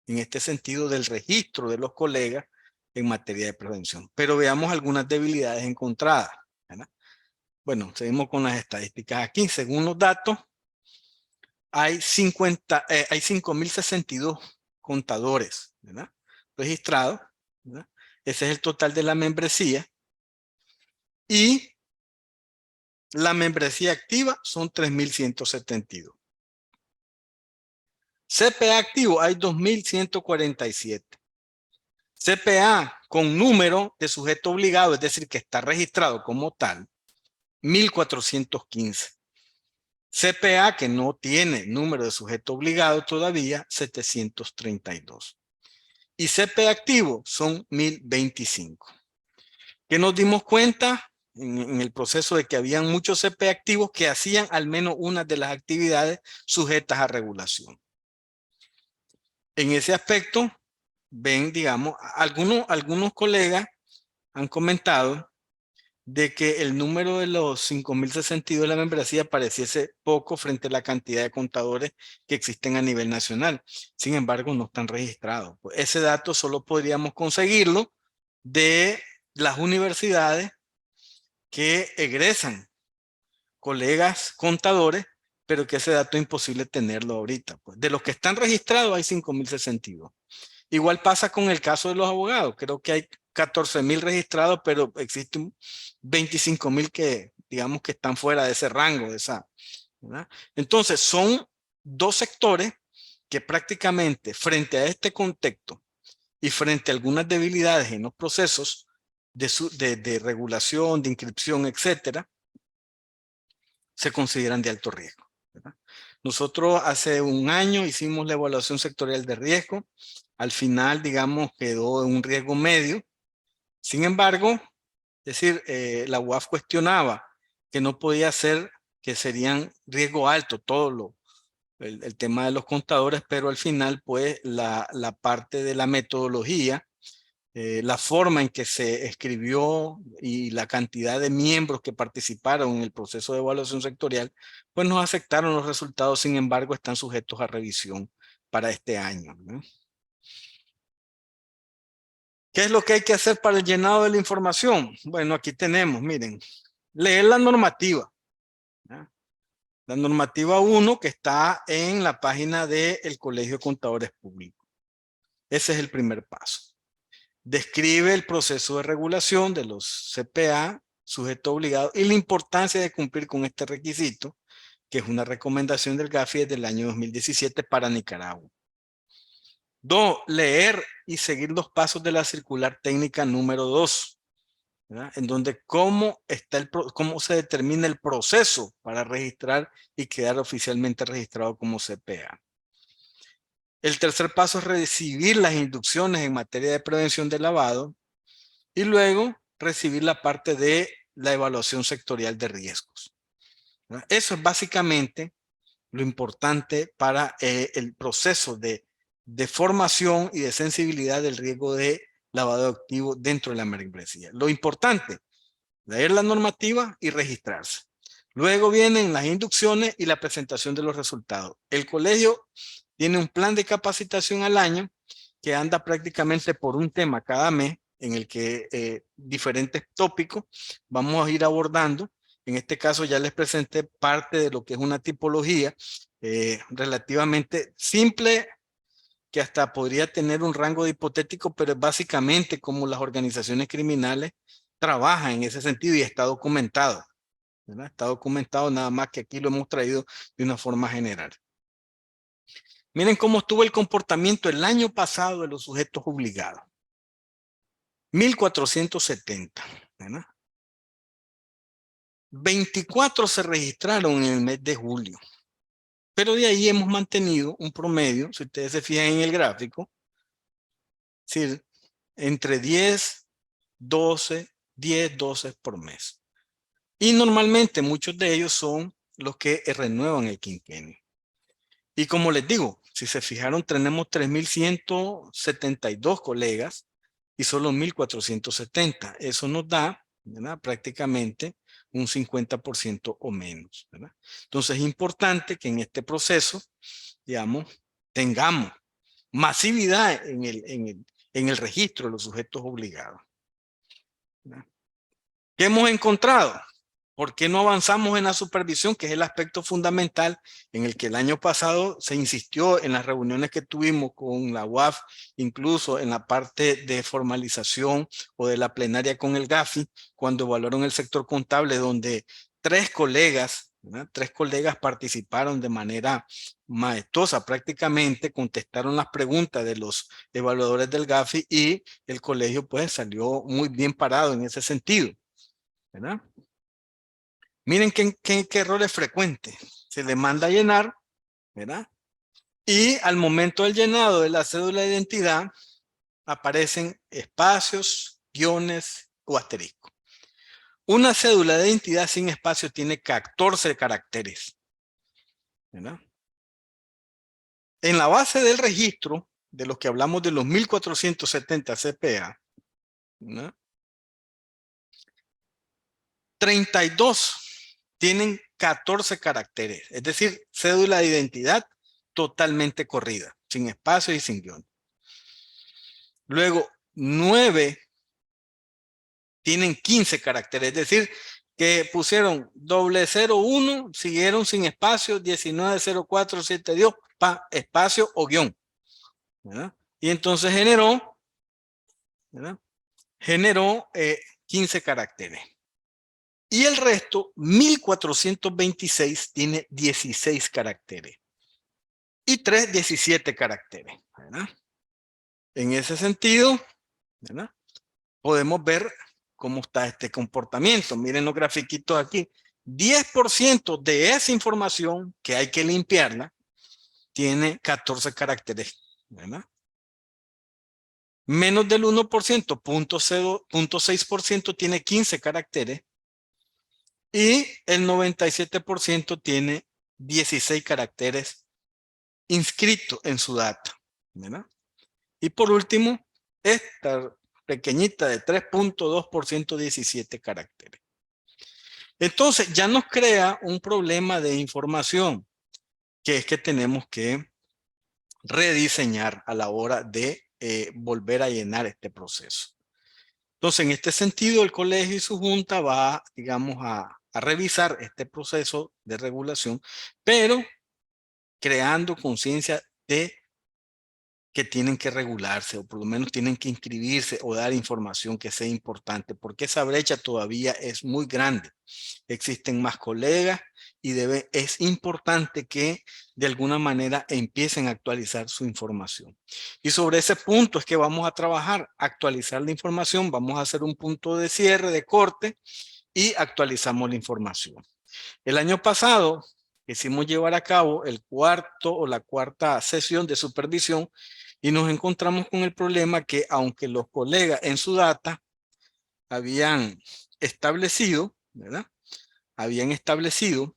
en este sentido del registro de los colegas en materia de prevención. Pero veamos algunas debilidades encontradas, ¿verdad? Bueno, seguimos con las estadísticas aquí. Según los datos, hay 5.062 contadores, ¿verdad?, registrados, ¿verdad? Ese es el total de la membresía. Y la membresía activa son 3.172. CPA activo hay 2.147. CPA con número de sujeto obligado, es decir, que está registrado como tal, 1.415. CPA que no tiene número de sujeto obligado todavía, 732. Y CPA activo son 1.025. ¿Qué nos dimos cuenta en el proceso de que habían muchos CPA activos que hacían al menos una de las actividades sujetas a regulación? En ese aspecto, ven, digamos, algunos colegas han comentado de que el número de los 5.062 de la membresía pareciese poco frente a la cantidad de contadores que existen a nivel nacional. Sin embargo, no están registrados. Pues ese dato solo podríamos conseguirlo de las universidades que egresan colegas contadores, pero que ese dato es imposible tenerlo ahorita. Pues de los que están registrados hay 5.062. Igual pasa con el caso de los abogados. Creo que hay 14.000 registrados, pero existen 25.000 que, digamos, que están fuera de ese rango, de esa, ¿verdad? Entonces, son dos sectores que prácticamente frente a este contexto y frente a algunas debilidades en los procesos de regulación, de inscripción, etcétera, se consideran de alto riesgo, ¿verdad? Nosotros hace un año hicimos la evaluación sectorial de riesgo. Al final, digamos, quedó en un riesgo medio. Sin embargo, es decir, la UAF cuestionaba que no podía ser, que serían riesgo alto todo el tema de los contadores, pero al final, pues, la parte de la metodología, la forma en que se escribió y la cantidad de miembros que participaron en el proceso de evaluación sectorial, pues nos aceptaron los resultados. Sin embargo, están sujetos a revisión para este año, ¿no? ¿Qué es lo que hay que hacer para el llenado de la información? Bueno, aquí tenemos, miren, leer la normativa, ¿no? La normativa 1 que está en la página del Colegio de Contadores Públicos. Ese es el primer paso. Describe el proceso de regulación de los CPA, sujeto obligado, y la importancia de cumplir con este requisito, que es una recomendación del GAFI desde el año 2017 para Nicaragua. 2. Leer y seguir los pasos de la circular técnica número 2, ¿verdad? En donde cómo se determina el proceso para registrar y quedar oficialmente registrado como CPA. El tercer paso es recibir las instrucciones en materia de prevención de lavado y luego recibir la parte de la evaluación sectorial de riesgos, ¿verdad? Eso es básicamente lo importante para el proceso de formación y de sensibilidad del riesgo de lavado de activos dentro de la membresía. Lo importante, leer la normativa y registrarse. Luego vienen las inducciones y la presentación de los resultados. El colegio tiene un plan de capacitación al año que anda prácticamente por un tema cada mes, en el que diferentes tópicos vamos a ir abordando. En este caso ya les presenté parte de lo que es una tipología relativamente simple, que hasta podría tener un rango de hipotético, pero es básicamente como las organizaciones criminales trabajan en ese sentido y está documentado, ¿verdad? Está documentado, nada más que aquí lo hemos traído de una forma general. Miren cómo estuvo el comportamiento el año pasado de los sujetos obligados. 1.470, ¿verdad? 24 se registraron en el mes de julio. Pero de ahí hemos mantenido un promedio, si ustedes se fijan en el gráfico, es decir, entre 10, 12, 10, 12 por mes. Y normalmente muchos de ellos son los que renuevan el quinquenio. Y como les digo, si se fijaron, tenemos 3.172 colegas y solo 1.470. Eso nos da, ¿verdad?, prácticamente un 50% o menos, ¿verdad? Entonces es importante que en este proceso, digamos, tengamos masividad en el registro de los sujetos obligados, ¿verdad? ¿Qué hemos encontrado? ¿Por qué no avanzamos en la supervisión, que es el aspecto fundamental en el que el año pasado se insistió en las reuniones que tuvimos con la UAF, incluso en la parte de formalización o de la plenaria con el GAFI, cuando evaluaron el sector contable, donde tres colegas participaron de manera maestosa, prácticamente contestaron las preguntas de los evaluadores del GAFI y el colegio pues salió muy bien parado en ese sentido, ¿verdad? Miren qué error es frecuente. Se le manda a llenar, ¿verdad? Y al momento del llenado de la cédula de identidad aparecen espacios, guiones o asteriscos. Una cédula de identidad sin espacio tiene 14 caracteres, ¿verdad? En la base del registro, de los que hablamos de los 1470 CPA, ¿verdad? 32 tienen 14 caracteres, es decir, cédula de identidad totalmente corrida, sin espacio y sin guión. Luego, 9 tienen 15 caracteres, es decir, que pusieron 001, siguieron sin espacio, 190472, espacio o guión, ¿verdad? Y entonces generó, ¿verdad? Generó 15 caracteres. Y el resto, 1426, tiene 16 caracteres. Y 3, 17 caracteres, ¿verdad? En ese sentido, ¿verdad? Podemos ver cómo está este comportamiento. Miren los grafiquitos aquí. 10% de esa información que hay que limpiarla tiene 14 caracteres, ¿verdad? Menos del 1%, 0.6% tiene 15 caracteres y el 97% tiene 16 caracteres inscritos en su data, ¿verdad? Y por último, esta pequeñita de 3.2%, 17 caracteres. Entonces ya nos crea un problema de información, que es que tenemos que rediseñar a la hora de volver a llenar este proceso. Entonces, en este sentido, el colegio y su junta va, digamos, a revisar este proceso de regulación, pero creando conciencia de que tienen que regularse o por lo menos tienen que inscribirse o dar información que sea importante, porque esa brecha todavía es muy grande. Existen más colegas y es importante que de alguna manera empiecen a actualizar su información. Y sobre ese punto es que vamos a trabajar, actualizar la información, vamos a hacer un punto de cierre, de corte y actualizamos la información. El año pasado quisimos llevar a cabo el cuarto o la cuarta sesión de supervisión y nos encontramos con el problema que aunque los colegas en su data habían establecido, ¿verdad? Habían establecido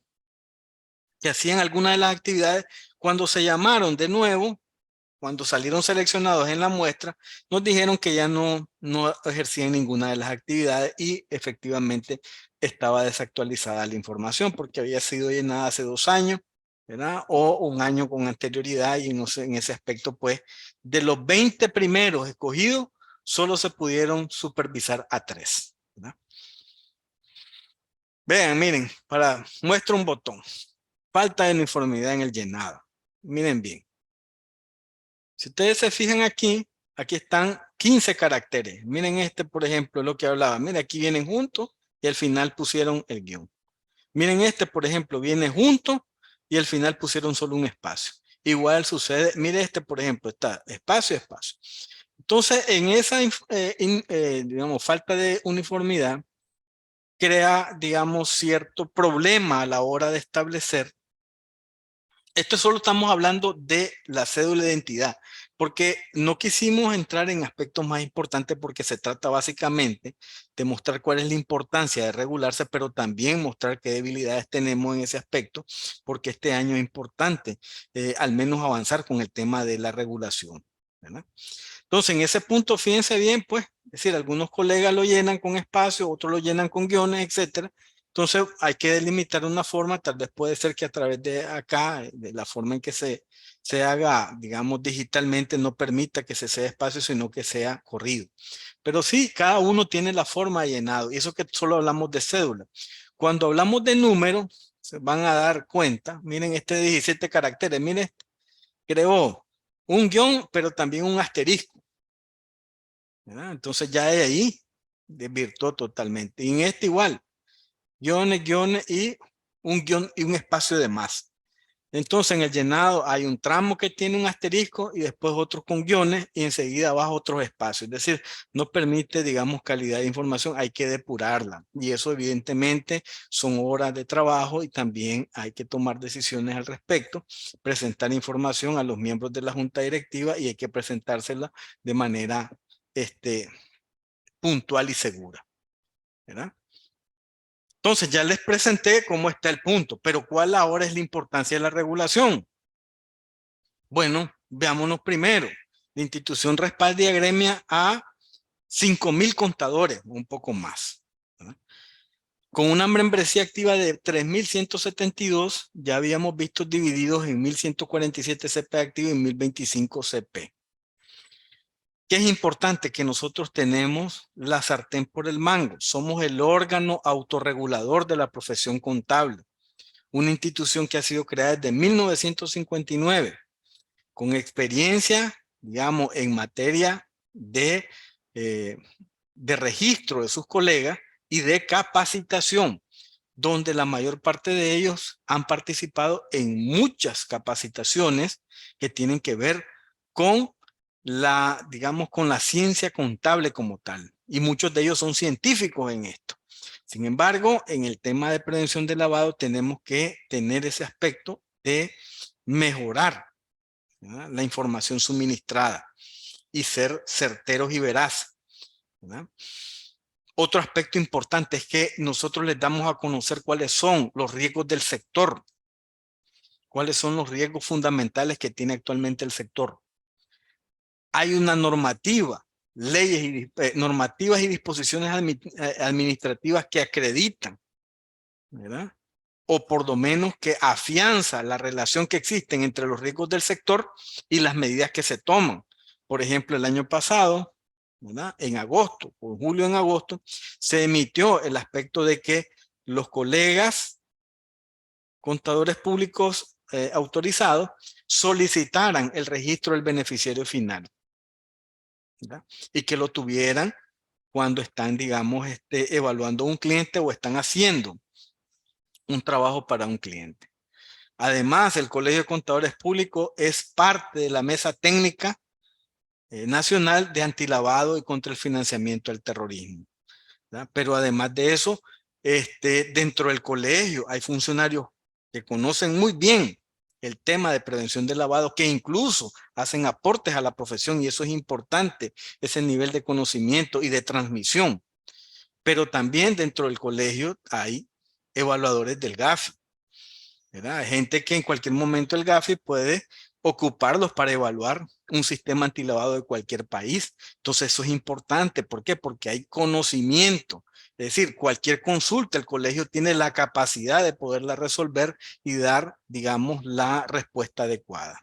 que hacían algunas de las actividades, cuando se llamaron de nuevo, cuando salieron seleccionados en la muestra, nos dijeron que ya no ejercían ninguna de las actividades y efectivamente estaba desactualizada la información porque había sido llenada hace 2 años, ¿verdad? O un año con anterioridad y no sé, en ese aspecto, pues, de los 20 primeros escogidos, solo se pudieron supervisar a 3, ¿verdad? Vean, miren, muestro un botón. Falta de uniformidad en el llenado. Miren bien. Si ustedes se fijan aquí, aquí están 15 caracteres. Miren este, por ejemplo, lo que hablaba. Miren, aquí vienen juntos y al final pusieron el guión. Miren este, por ejemplo, viene junto y al final pusieron solo un espacio. Igual sucede, mire este, por ejemplo, está espacio, espacio. Entonces, en esa, digamos, falta de uniformidad, crea, digamos, cierto problema a la hora de establecer. Esto solo estamos hablando de la cédula de identidad, porque no quisimos entrar en aspectos más importantes porque se trata básicamente de mostrar cuál es la importancia de regularse, pero también mostrar qué debilidades tenemos en ese aspecto, porque este año es importante al menos avanzar con el tema de la regulación, ¿verdad? Entonces, en ese punto, fíjense bien, pues, es decir, algunos colegas lo llenan con espacio, otros lo llenan con guiones, etcétera. Entonces, hay que delimitar una forma, tal vez puede ser que a través de acá, de la forma en que se haga, digamos, digitalmente, no permita que se sea espacio, sino que sea corrido. Pero sí, cada uno tiene la forma de llenado, y eso que solo hablamos de cédula. Cuando hablamos de números, se van a dar cuenta, miren este de 17 caracteres, miren, creó un guión, pero también un asterisco, ¿verdad? Entonces ya de ahí desvirtuó totalmente. Y en este igual, guiones, guiones y un guión y un espacio de más. Entonces en el llenado hay un tramo que tiene un asterisco y después otro con guiones y enseguida abajo otros espacios. Es decir, no permite, digamos, calidad de información, hay que depurarla. Y eso evidentemente son horas de trabajo y también hay que tomar decisiones al respecto, presentar información a los miembros de la junta directiva y hay que presentársela de manera puntual y segura, ¿verdad? Entonces ya les presenté cómo está el punto, pero ¿cuál ahora es la importancia de la regulación? Bueno, veámonos primero. La institución respalda y agremia a 5,000 contadores, un poco más, ¿verdad? Con una membresía activa de 3,172, ya habíamos visto divididos en 1,147 CP activos y 1,025 CP. ¿Qué es importante? Que nosotros tenemos la sartén por el mango. Somos el órgano autorregulador de la profesión contable. Una institución que ha sido creada desde 1959, con experiencia, digamos, en materia de registro de sus colegas y de capacitación, donde la mayor parte de ellos han participado en muchas capacitaciones que tienen que ver con digamos, con la ciencia contable como tal. Y muchos de ellos son científicos en esto. Sin embargo, en el tema de prevención de lavado tenemos que tener ese aspecto de mejorar, ¿verdad?, la información suministrada y ser certeros y veraces, ¿verdad? Otro aspecto importante es que nosotros les damos a conocer cuáles son los riesgos del sector, cuáles son los riesgos fundamentales que tiene actualmente el sector. Hay una normativa, leyes y normativas y disposiciones administrativas que acreditan, ¿verdad?, o por lo menos que afianza la relación que existen entre los riesgos del sector y las medidas que se toman. Por ejemplo, el año pasado, ¿verdad?, en agosto, o julio en agosto, se emitió el aspecto de que los colegas contadores públicos autorizados solicitaran el registro del beneficiario final, ¿verdad?, y que lo tuvieran cuando están, digamos, evaluando un cliente o están haciendo un trabajo para un cliente. Además, el Colegio de Contadores Públicos es parte de la Mesa Técnica Nacional de Antilavado y contra el Financiamiento del Terrorismo, ¿verdad? Pero además de eso, dentro del colegio hay funcionarios que conocen muy bien el tema de prevención de lavado, que incluso hacen aportes a la profesión, y eso es importante, ese nivel de conocimiento y de transmisión. Pero también dentro del colegio hay evaluadores del GAFI, ¿verdad? Hay gente que en cualquier momento el GAFI puede ocuparlos para evaluar un sistema antilavado de cualquier país. Entonces eso es importante. ¿Por qué? Porque hay conocimiento. Es decir, cualquier consulta, el colegio tiene la capacidad de poderla resolver y dar, digamos, la respuesta adecuada.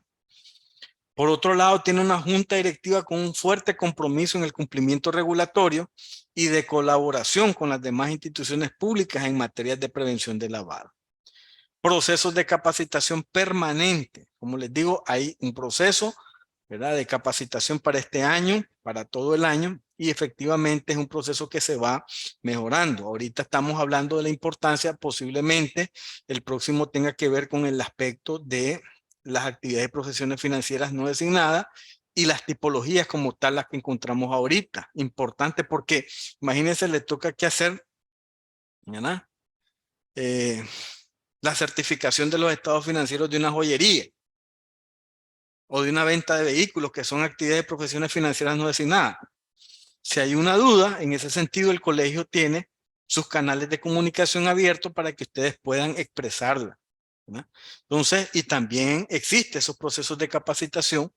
Por otro lado, tiene una junta directiva con un fuerte compromiso en el cumplimiento regulatorio y de colaboración con las demás instituciones públicas en materia de prevención de lavado. Procesos de capacitación permanente. Como les digo, hay un proceso, ¿verdad?, de capacitación para este año, para todo el año, y efectivamente es un proceso que se va mejorando. Ahorita estamos hablando de la importancia, posiblemente el próximo tenga que ver con el aspecto de las actividades y profesiones financieras no designadas y las tipologías como tal las que encontramos ahorita. Importante porque, imagínense, le toca que hacer, ¿verdad?, la certificación de los estados financieros de una joyería o de una venta de vehículos, que son actividades de profesiones financieras no designadas. Si hay una duda, en ese sentido el colegio tiene sus canales de comunicación abiertos para que ustedes puedan expresarla, ¿verdad? Entonces, y también existen esos procesos de capacitación,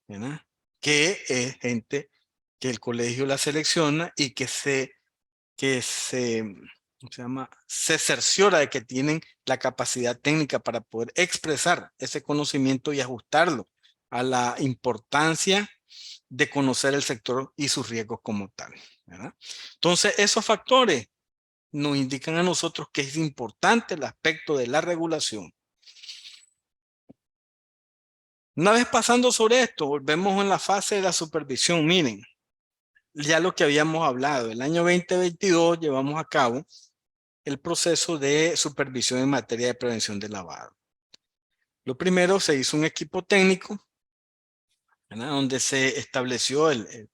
¿verdad?, que es gente que el colegio la selecciona y que se ¿cómo se llama?, se cerciora de que tienen la capacidad técnica para poder expresar ese conocimiento y ajustarlo a la importancia de conocer el sector y sus riesgos como tal, ¿verdad? Entonces, esos factores nos indican a nosotros que es importante el aspecto de la regulación. Una vez pasando sobre esto, volvemos en la fase de la supervisión. Miren, ya lo que habíamos hablado, el año 2022 llevamos a cabo el proceso de supervisión en materia de prevención de lavado. Lo primero, se hizo un equipo técnico, ¿verdad?, donde se estableció el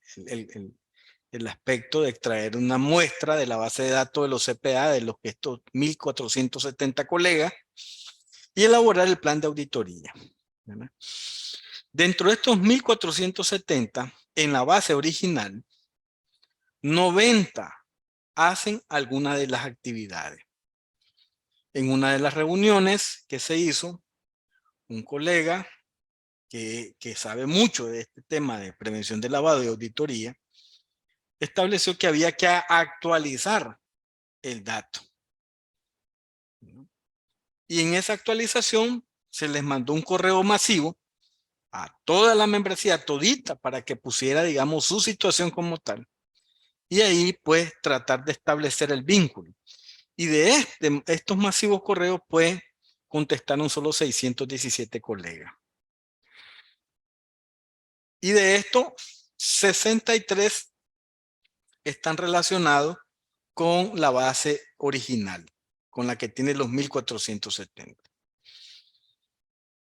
aspecto de extraer una muestra de la base de datos de los CPA, de los que estos 1.470 colegas, y elaborar el plan de auditoría, ¿verdad? Dentro de estos 1.470, en la base original, 90 hacen alguna de las actividades. En una de las reuniones que se hizo, un colega que sabe mucho de este tema de prevención de lavado y auditoría, estableció que había que actualizar el dato. Y en esa actualización se les mandó un correo masivo a toda la membresía, todita, para que pusiera, digamos, su situación como tal. Y ahí, pues, tratar de establecer el vínculo. Y de estos masivos correos, pues, contestaron solo 617 colegas. Y de esto, 63 están relacionados con la base original, con la que tiene los 1.470.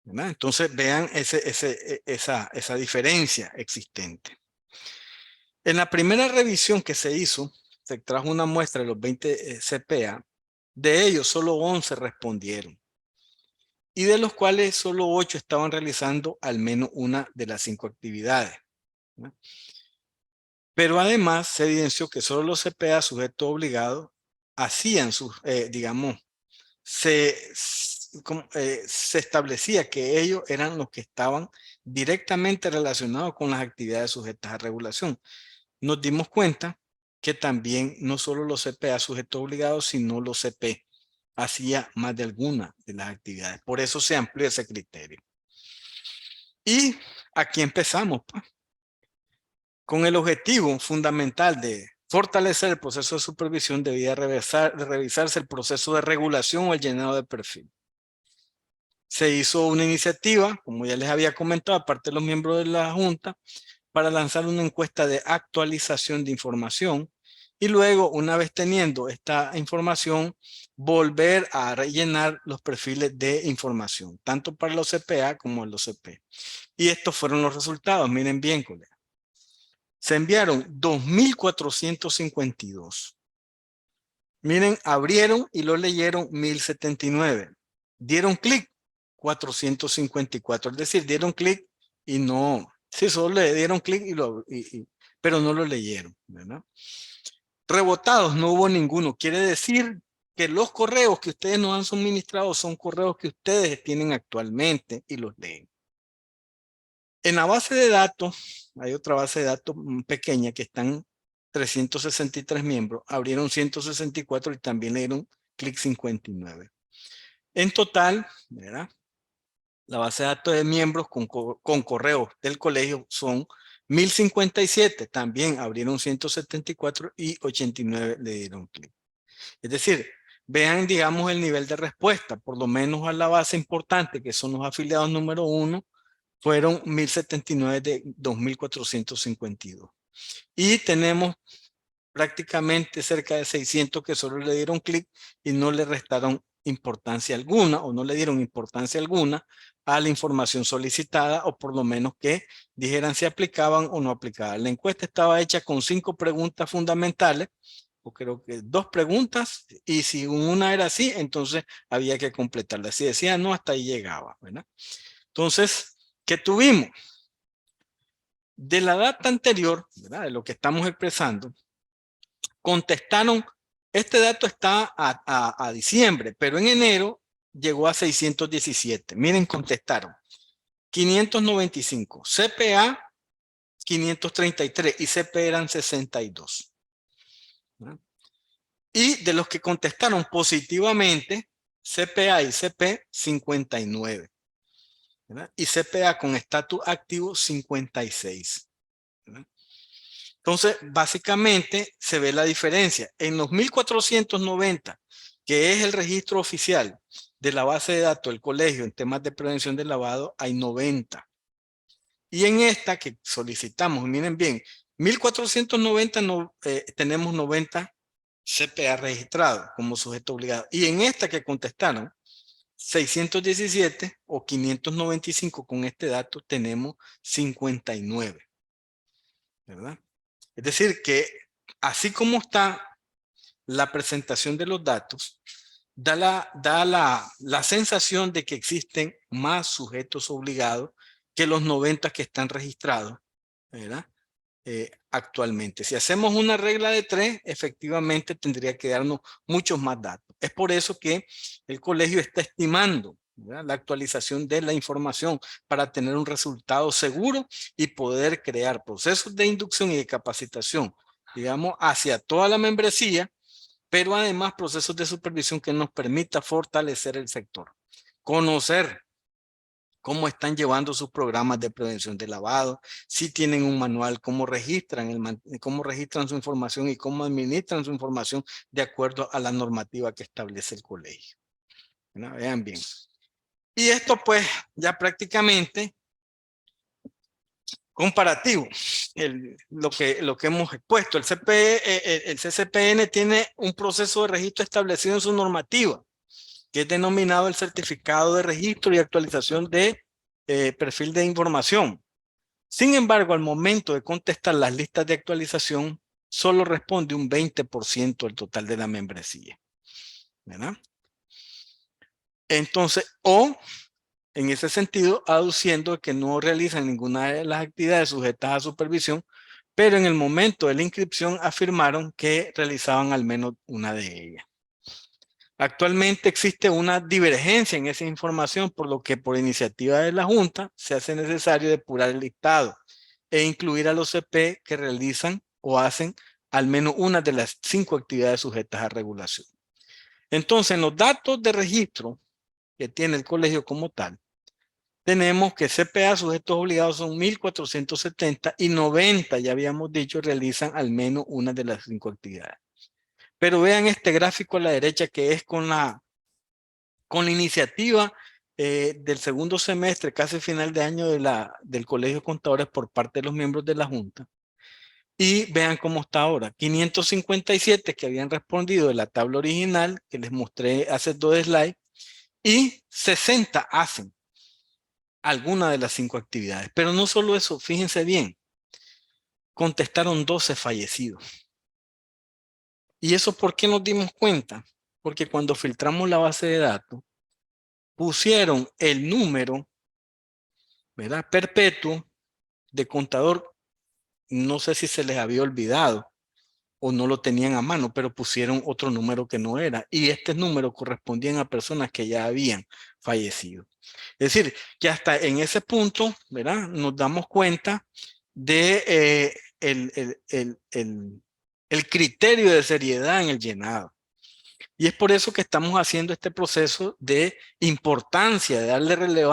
¿Verdad? Entonces vean esa diferencia existente. En la primera revisión que se hizo, se trajo una muestra de los 20 CPA, de ellos solo 11 respondieron, y de los cuales solo 8 estaban realizando al menos una de las 5 actividades, ¿verdad? Pero además se evidenció que solo los CPA sujetos obligados hacían sus, digamos, se establecía que ellos eran los que estaban directamente relacionados con las actividades sujetas a regulación. Nos dimos cuenta que también no solo los CPA sujetos obligados, sino los CP hacía más de alguna de las actividades. Por eso se amplió ese criterio. Y aquí empezamos, pues, con el objetivo fundamental de fortalecer el proceso de supervisión. Debía revisarse el proceso de regulación o el llenado de perfil. Se hizo una iniciativa, como ya les había comentado, aparte de los miembros de la Junta, para lanzar una encuesta de actualización de información, y luego, una vez teniendo esta información, volver a rellenar los perfiles de información, tanto para los CPA como los CP. Y estos fueron los resultados. Miren bien, colegas. Se enviaron 2.452. Miren, abrieron y lo leyeron 1.079. Dieron clic 454. Es decir, dieron clic y no. Sí, solo le dieron clic pero no lo leyeron, ¿verdad? Rebotados no hubo ninguno. Quiere decir que los correos que ustedes nos han suministrado son correos que ustedes tienen actualmente y los leen. En la base de datos, hay otra base de datos pequeña que están 363 miembros, abrieron 164 y también le dieron clic 59. En total, ¿verdad?, la base de datos de miembros con correos del colegio son 1.057, también abrieron 174 y 89 le dieron clic. Es decir, vean, digamos, el nivel de respuesta, por lo menos a la base importante, que son los afiliados número 1, fueron 1.079 de 2.452. Y tenemos prácticamente cerca de 600 que solo le dieron clic y no le restaron importancia alguna, o no le dieron importancia alguna a la información solicitada, o por lo menos que dijeran si aplicaban o no aplicaban. La encuesta estaba hecha con 5 preguntas fundamentales, o creo que 2 preguntas, y si una era así, entonces había que completarla. Si decía no, hasta ahí llegaba, ¿verdad? Entonces, ¿qué tuvimos? De la data anterior, ¿verdad?, de lo que estamos expresando, contestaron, este dato está a diciembre, pero en enero llegó a 617. Miren, contestaron 595, CPA 533 y CP eran 62. ¿verdad? Y de los que contestaron positivamente, CPA y CP 59. ¿verdad? Y CPA con estatus activo 56. ¿verdad? Entonces, básicamente se ve la diferencia. En los 1490, que es el registro oficial de la base de datos del colegio en temas de prevención del lavado, hay 90. Y en esta que solicitamos, miren bien, 1490 no, tenemos 90 CPA registrados como sujeto obligado. Y en esta que contestaron, 617 o 595 con este dato, tenemos 59. ¿Verdad? Es decir, que así como está la presentación de los datos, da la sensación de que existen más sujetos obligados que los 90 que están registrados, ¿verdad? Actualmente. Si hacemos una regla de 3, efectivamente tendría que darnos muchos más datos. Es por eso que el colegio está estimando, ¿verdad?, la actualización de la información para tener un resultado seguro y poder crear procesos de inducción y de capacitación, digamos, hacia toda la membresía, pero además procesos de supervisión que nos permita fortalecer el sector. Conocer cómo están llevando sus programas de prevención de lavado, si tienen un manual, cómo registran su información y cómo administran su información de acuerdo a la normativa que establece el colegio. ¿No? Vean bien. Y esto pues ya prácticamente comparativo, lo que hemos expuesto. El CCPN tiene un proceso de registro establecido en su normativa, que es denominado el certificado de registro y actualización de perfil de información. Sin embargo, al momento de contestar las listas de actualización, solo responde un 20% del total de la membresía, ¿verdad? Entonces, en ese sentido, aduciendo que no realizan ninguna de las actividades sujetas a supervisión, pero en el momento de la inscripción afirmaron que realizaban al menos una de ellas. Actualmente existe una divergencia en esa información, por lo que por iniciativa de la Junta se hace necesario depurar el listado e incluir a los CP que realizan o hacen al menos una de las 5 actividades sujetas a regulación. Entonces, en los datos de registro que tiene el colegio como tal, tenemos que CPA sujetos obligados son 1470 y 90, ya habíamos dicho, realizan al menos una de las 5 actividades. Pero vean este gráfico a la derecha que es con la iniciativa del segundo semestre, casi final de año del Colegio de Contadores por parte de los miembros de la Junta. Y vean cómo está ahora. 557 que habían respondido de la tabla original que les mostré hace 2 slides y 60 hacen alguna de las 5 actividades. Pero no solo eso, fíjense bien, contestaron 12 fallecidos. ¿Y eso por qué nos dimos cuenta? Porque cuando filtramos la base de datos, pusieron el número, ¿verdad?, perpetuo de contador. No sé si se les había olvidado o no lo tenían a mano, pero pusieron otro número que no era. Y este número correspondían a personas que ya habían fallecido. Es decir, que hasta en ese punto, ¿verdad?, nos damos cuenta de el criterio de seriedad en el llenado. Y es por eso que estamos haciendo este proceso de importancia, de darle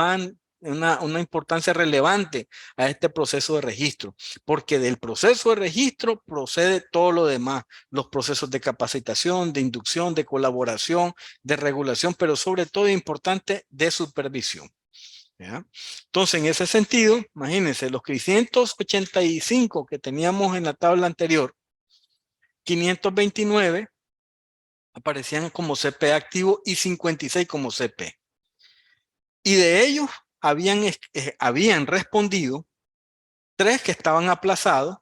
una importancia relevante a este proceso de registro, porque del proceso de registro procede todo lo demás, los procesos de capacitación, de inducción, de colaboración, de regulación, pero sobre todo importante de supervisión. ¿Ya? Entonces, en ese sentido, imagínense, los 585 que teníamos en la tabla anterior, 529 aparecían como CP activo y 56 como CP. Y de ellos habían respondido 3 que estaban aplazados,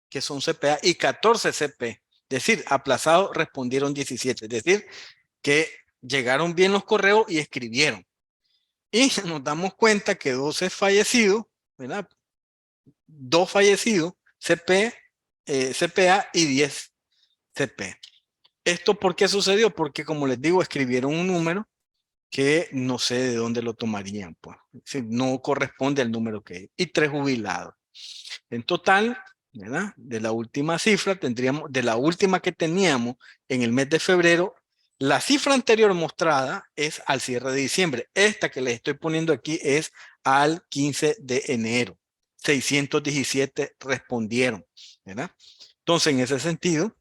que son CPA, y 14 CP. Es decir, aplazados respondieron 17. Es decir, que llegaron bien los correos y escribieron. Y nos damos cuenta que 12 fallecidos, ¿verdad?, 2 fallecidos, CPA y 10 CP. ¿Esto por qué sucedió? Porque, como les digo, escribieron un número que no sé de dónde lo tomarían, pues. No corresponde al número que hay. Y 3 jubilados. En total, ¿verdad?, de la última cifra tendríamos, de la última que teníamos en el mes de febrero, la cifra anterior mostrada es al cierre de diciembre. Esta que les estoy poniendo aquí es al 15 de enero. 617 respondieron, ¿verdad? Entonces, en ese sentido,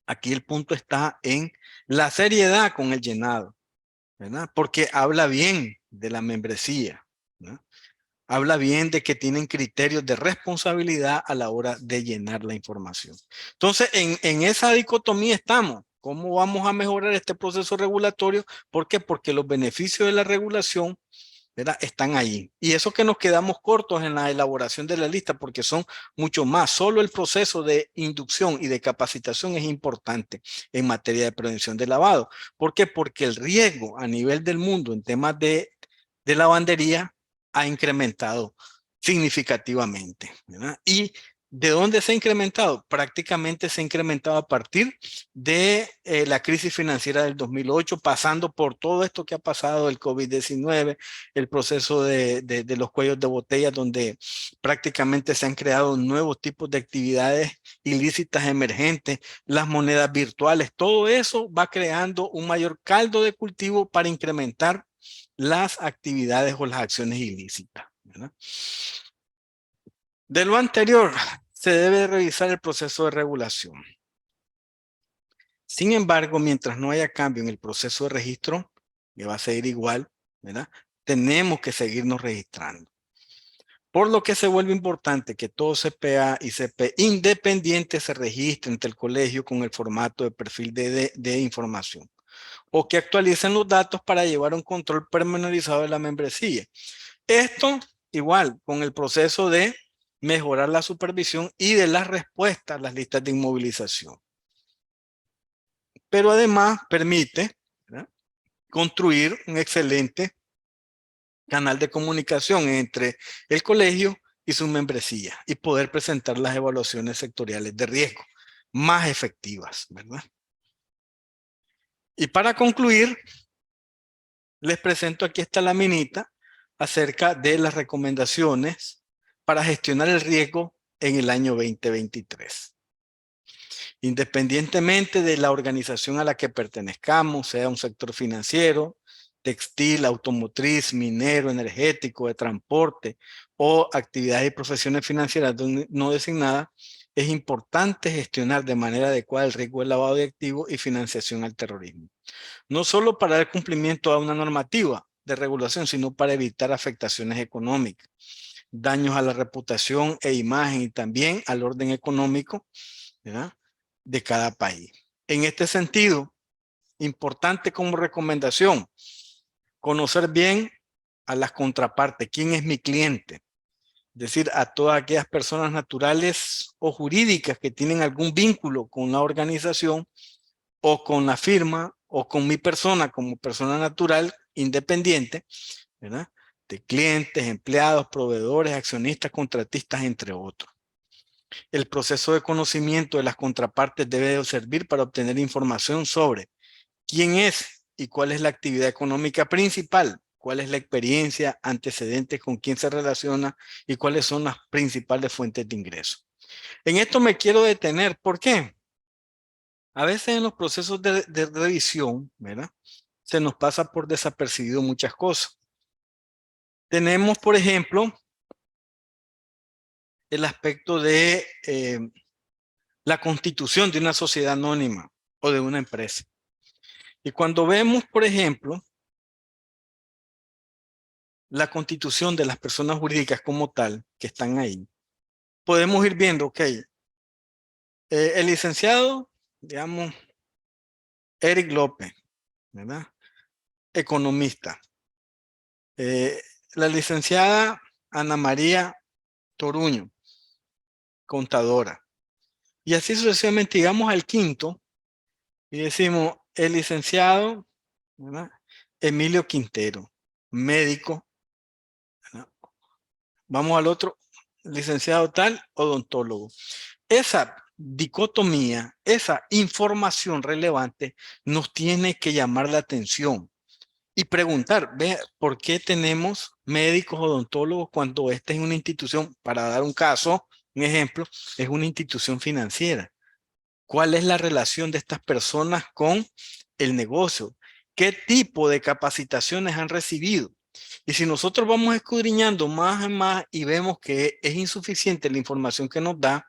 aquí el punto está en la seriedad con el llenado, ¿verdad? Porque habla bien de la membresía, ¿no? Habla bien de que tienen criterios de responsabilidad a la hora de llenar la información. Entonces, en esa dicotomía estamos. ¿Cómo vamos a mejorar este proceso regulatorio? ¿Por qué? Porque los beneficios de la regulación, ¿verdad?, están ahí. Y eso que nos quedamos cortos en la elaboración de la lista, porque son mucho más. Solo el proceso de inducción y de capacitación es importante en materia de prevención de lavado. ¿Por qué? Porque el riesgo a nivel del mundo en temas de lavandería ha incrementado significativamente, ¿verdad? Y ¿de dónde se ha incrementado? Prácticamente se ha incrementado a partir de la crisis financiera del 2008, pasando por todo esto que ha pasado, el COVID-19, el proceso de los cuellos de botella, donde prácticamente se han creado nuevos tipos de actividades ilícitas emergentes, las monedas virtuales, todo eso va creando un mayor caldo de cultivo para incrementar las actividades o las acciones ilícitas, ¿verdad? De lo anterior, se debe revisar el proceso de regulación. Sin embargo, mientras no haya cambio en el proceso de registro, que va a seguir igual, ¿verdad?, tenemos que seguirnos registrando. Por lo que se vuelve importante que todo CPA y CP independiente se registre ante el colegio con el formato de perfil de información, o que actualicen los datos para llevar un control pormenorizado de la membresía. Esto igual con el proceso de mejorar la supervisión y de las respuestas a las listas de inmovilización. Pero además permite, ¿verdad?, construir un excelente canal de comunicación entre el colegio y su membresía y poder presentar las evaluaciones sectoriales de riesgo más efectivas, ¿verdad? Y para concluir, les presento aquí esta laminita acerca de las recomendaciones para gestionar el riesgo en el año 2023. Independientemente de la organización a la que pertenezcamos, sea un sector financiero, textil, automotriz, minero, energético, de transporte o actividades y profesiones financieras no designadas, es importante gestionar de manera adecuada el riesgo de lavado de activos y financiación al terrorismo. No solo para dar cumplimiento a una normativa de regulación, sino para evitar afectaciones económicas, daños a la reputación e imagen y también al orden económico, ¿verdad?, de cada país. En este sentido, importante como recomendación, conocer bien a las contrapartes, quién es mi cliente, es decir, a todas aquellas personas naturales o jurídicas que tienen algún vínculo con la organización o con la firma o con mi persona como persona natural independiente, ¿verdad?, de clientes, empleados, proveedores, accionistas, contratistas, entre otros. El proceso de conocimiento de las contrapartes debe servir para obtener información sobre quién es y cuál es la actividad económica principal, cuál es la experiencia, antecedentes, con quién se relaciona y cuáles son las principales fuentes de ingreso. En esto me quiero detener. ¿Por qué? A veces en los procesos de revisión, ¿verdad?, se nos pasa por desapercibido muchas cosas. Tenemos, por ejemplo, el aspecto de la constitución de una sociedad anónima o de una empresa. Y cuando vemos, por ejemplo, la constitución de las personas jurídicas como tal, que están ahí, podemos ir viendo, ok, el licenciado, digamos, Eric López, ¿verdad?, economista. La licenciada Ana María Toruño, contadora. Y así sucesivamente llegamos al quinto y decimos el licenciado, ¿verdad?, Emilio Quintero, médico, ¿verdad? Vamos al otro, licenciado tal, odontólogo. Esa dicotomía, esa información relevante nos tiene que llamar la atención y preguntar, ve, ¿por qué tenemos médicos odontólogos cuando esta es una institución? Para dar un caso, un ejemplo, es una institución financiera. ¿Cuál es la relación de estas personas con el negocio? ¿Qué tipo de capacitaciones han recibido? Y si nosotros vamos escudriñando más y más y vemos que es insuficiente la información que nos da,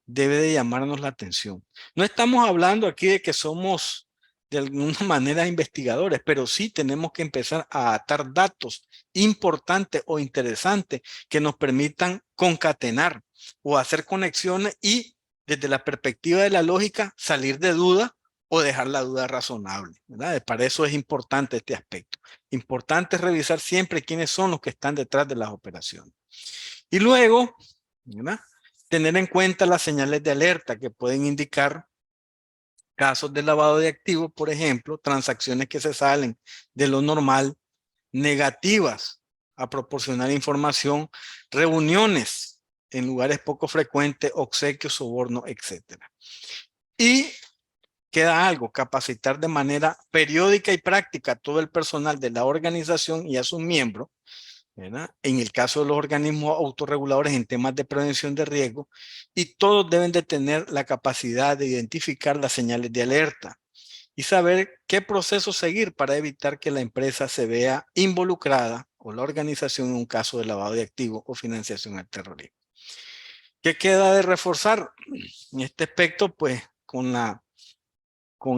debe de llamarnos la atención. No estamos hablando aquí de que somos de alguna manera investigadores, pero sí tenemos que empezar a atar datos importantes o interesantes que nos permitan concatenar o hacer conexiones y desde la perspectiva de la lógica salir de duda o dejar la duda razonable, ¿verdad? Para eso es importante este aspecto. Importante es revisar siempre quiénes son los que están detrás de las operaciones. Y luego, ¿verdad? Tener en cuenta las señales de alerta que pueden indicar casos de lavado de activos, por ejemplo, transacciones que se salen de lo normal, negativas a proporcionar información, reuniones en lugares poco frecuentes, obsequios, sobornos, etcétera. Y queda algo, capacitar de manera periódica y práctica a todo el personal de la organización y a sus miembros, ¿verdad? En el caso de los organismos autorreguladores en temas de prevención de riesgo, y todos deben de tener la capacidad de identificar las señales de alerta y saber qué proceso seguir para evitar que la empresa se vea involucrada o la organización en un caso de lavado de activos o financiación al terrorismo. ¿Qué queda de reforzar? En este aspecto, pues con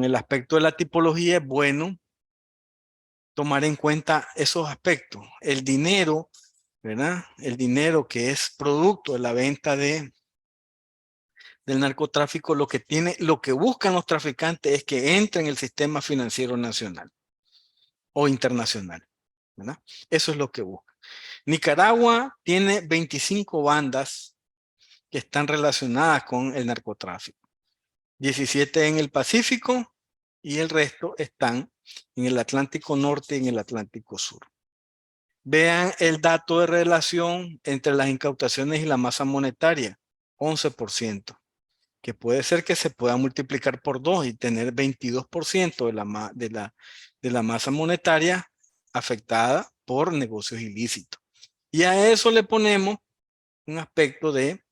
el aspecto de la tipología es bueno tomar en cuenta esos aspectos. El dinero, ¿verdad? El dinero que es producto de la venta del narcotráfico, lo que buscan los traficantes es que entre en el sistema financiero nacional o internacional, ¿verdad? Eso es lo que busca. Nicaragua tiene 25 bandas que están relacionadas con el narcotráfico. 17 en el Pacífico y el resto están en el Atlántico Norte y en el Atlántico Sur. Vean el dato de relación entre las incautaciones y la masa monetaria, 11%, que puede ser que se pueda multiplicar por 2 y tener 22% de la masa monetaria afectada por negocios ilícitos. Y a eso le ponemos un aspecto de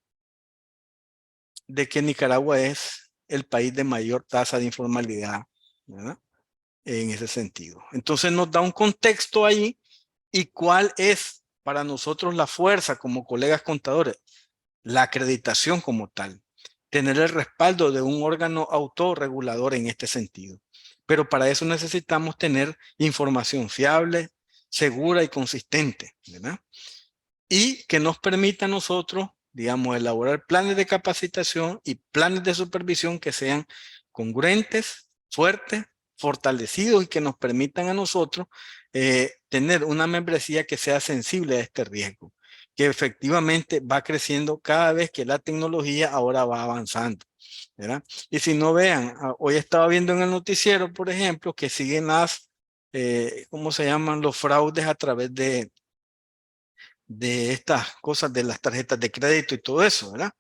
que Nicaragua es el país de mayor tasa de informalidad, ¿verdad? En ese sentido. Entonces nos da un contexto ahí y cuál es para nosotros la fuerza como colegas contadores, la acreditación como tal, tener el respaldo de un órgano autorregulador en este sentido. Pero para eso necesitamos tener información fiable, segura y consistente, ¿verdad? Y que nos permita a nosotros, digamos, elaborar planes de capacitación y planes de supervisión que sean congruentes, fuertes, fortalecidos y que nos permitan a nosotros tener una membresía que sea sensible a este riesgo, que efectivamente va creciendo cada vez que la tecnología ahora va avanzando, ¿verdad? Y si no vean, hoy estaba viendo en el noticiero, por ejemplo, que siguen ¿cómo se llaman? Los fraudes a través de estas cosas de las tarjetas de crédito y todo eso, ¿verdad?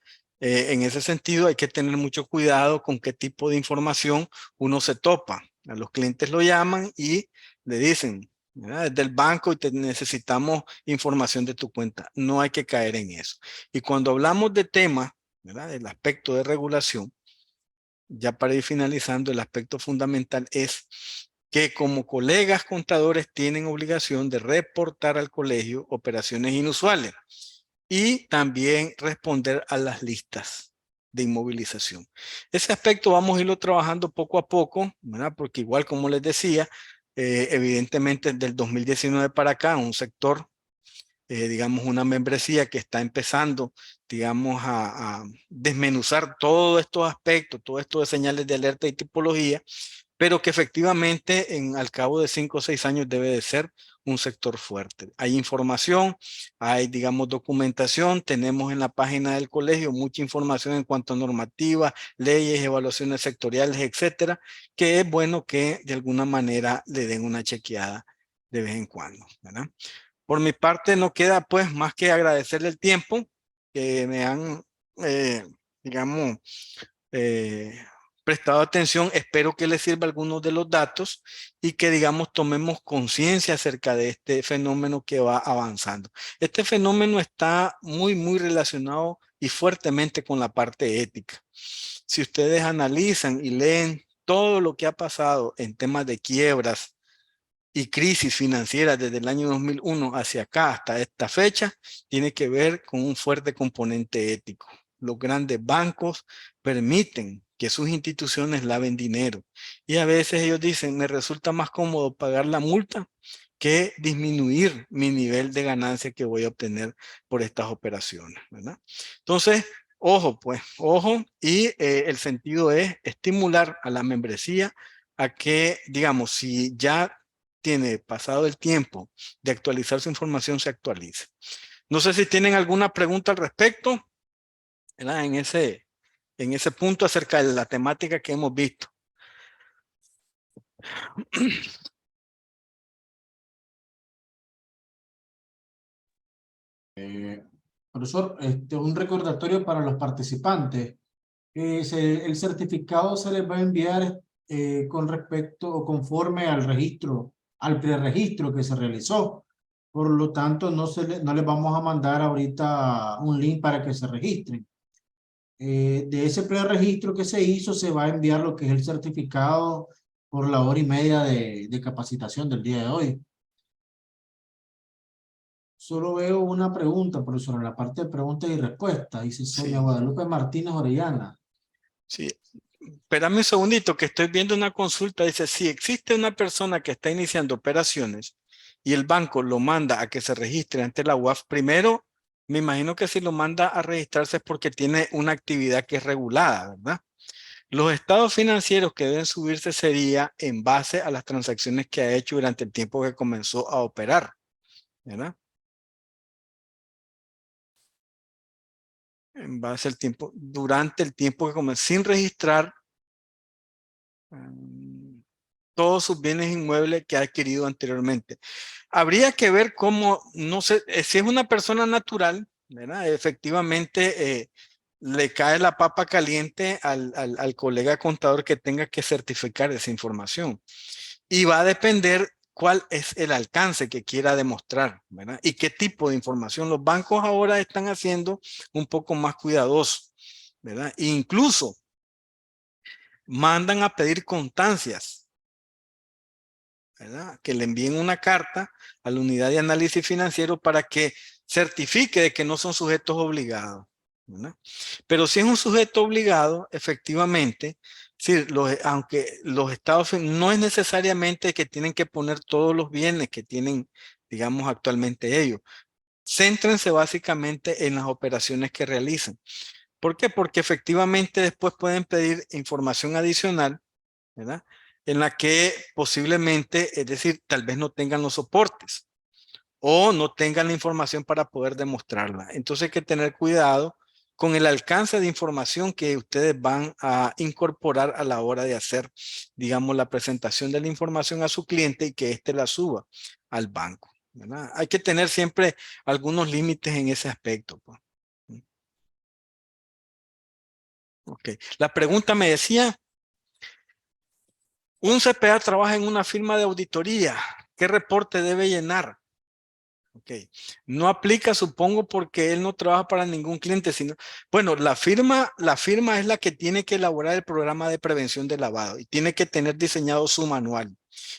En ese sentido hay que tener mucho cuidado con qué tipo de información uno se topa. A los clientes lo llaman y le dicen, ¿verdad? Es del banco y necesitamos información de tu cuenta. No hay que caer en eso. Y cuando hablamos de temas, ¿verdad? Del aspecto de regulación, ya para ir finalizando, el aspecto fundamental es que como colegas contadores tienen obligación de reportar al colegio operaciones inusuales y también responder a las listas de inmovilización. Ese aspecto vamos a irlo trabajando poco a poco, ¿verdad? Porque igual como les decía, evidentemente del 2019 para acá, un sector, digamos, una membresía que está empezando, digamos, a desmenuzar todos estos aspectos, todo esto de señales de alerta y tipología, pero que efectivamente al cabo de 5 o 6 años debe de ser un sector fuerte. Hay información, hay, digamos, documentación, tenemos en la página del colegio mucha información en cuanto a normativas, leyes, evaluaciones sectoriales, etcétera, que es bueno que de alguna manera le den una chequeada de vez en cuando, ¿verdad? Por mi parte no queda pues más que agradecerle el tiempo que me han, eh, digamos, eh, prestado atención. Espero que les sirva algunos de los datos y que, digamos, tomemos conciencia acerca de este fenómeno que va avanzando. Este fenómeno está muy relacionado y fuertemente con la parte ética. Si ustedes analizan y leen todo lo que ha pasado en temas de quiebras, y crisis financiera desde el año 2001 hacia acá hasta esta fecha tiene que ver con un fuerte componente ético. Los grandes bancos permiten que sus instituciones laven dinero y a veces ellos dicen, me resulta más cómodo pagar la multa que disminuir mi nivel de ganancia que voy a obtener por estas operaciones, ¿verdad? Entonces, ojo, pues, ojo, y el sentido es estimular a la membresía a que, digamos, si ya tiene pasado el tiempo de actualizar su información, se actualice. No sé si tienen alguna pregunta al respecto, ¿verdad? En ese punto acerca de la temática que hemos visto. Profesor, un recordatorio para los participantes. El certificado se les va a enviar con respecto o conforme al registro, al preregistro que se realizó. Por lo tanto, no les vamos a mandar ahorita un link para que se registren. De ese preregistro que se hizo, se va a enviar lo que es el certificado por la hora y media de capacitación del día de hoy. Solo veo una pregunta, profesor, en la parte de preguntas y respuestas. Dice Sonia Sí, Guadalupe Martínez Orellana. sí. Espérame un segundito que estoy viendo una consulta. Dice, si existe una persona que está iniciando operaciones y el banco lo manda a que se registre ante la UAF, primero, me imagino que si lo manda a registrarse es porque tiene una actividad que es regulada, ¿verdad? Los estados financieros que deben subirse sería en base a las transacciones que ha hecho durante el tiempo que comenzó a operar, ¿verdad? En base al tiempo, durante el tiempo que comenzó, sin registrar todos sus bienes inmuebles que ha adquirido anteriormente. Habría que ver cómo, no sé, si es una persona natural, ¿verdad? Efectivamente, le cae la papa caliente al colega contador que tenga que certificar esa información. Y va a depender cuál es el alcance que quiera demostrar, ¿verdad? Y qué tipo de información. Los bancos ahora están haciendo un poco más cuidadosos, ¿verdad? E incluso mandan a pedir constancias, ¿verdad? Que le envíen una carta a la unidad de análisis financiero para que certifique de que no son sujetos obligados, ¿verdad? Pero si es un sujeto obligado, efectivamente, sí, aunque los estados no es necesariamente que tienen que poner todos los bienes que tienen, digamos, actualmente ellos. Céntrense básicamente en las operaciones que realizan. ¿Por qué? Porque efectivamente después pueden pedir información adicional, ¿verdad? En la que posiblemente, es decir, tal vez no tengan los soportes o no tengan la información para poder demostrarla. Entonces hay que tener cuidado con el alcance de información que ustedes van a incorporar a la hora de hacer, digamos, la presentación de la información a su cliente y que éste la suba al banco, ¿verdad? Hay que tener siempre algunos límites en ese aspecto, pues. Ok. La pregunta me decía, un CPA trabaja en una firma de auditoría. ¿Qué reporte debe llenar? Ok. No aplica, supongo, porque él no trabaja para ningún cliente, sino, bueno, la firma es la que tiene que elaborar el programa de prevención de lavado y tiene que tener diseñado su manual.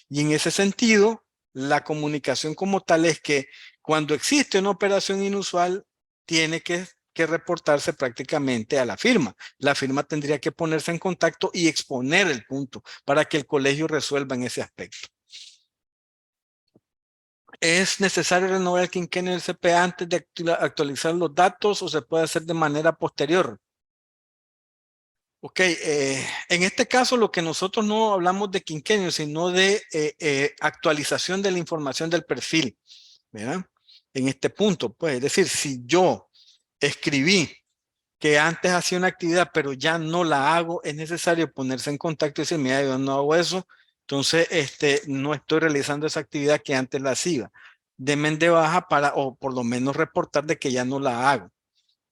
Y en ese sentido, la comunicación como tal es que cuando existe una operación inusual, tiene que reportarse prácticamente a la firma. La firma tendría que ponerse en contacto y exponer el punto para que el colegio resuelva en ese aspecto. ¿Es necesario renovar el quinquenio del CPA antes de actualizar los datos o se puede hacer de manera posterior? Ok, en este caso lo que nosotros no hablamos de quinquenio, sino de actualización de la información del perfil, ¿verdad? En este punto, pues, es decir, si yo escribí que antes hacía una actividad, pero ya no la hago, es necesario ponerse en contacto y decir, mira, yo no hago eso, entonces no estoy realizando esa actividad que antes la hacía. Denme de baja para, o por lo menos reportar de que ya no la hago,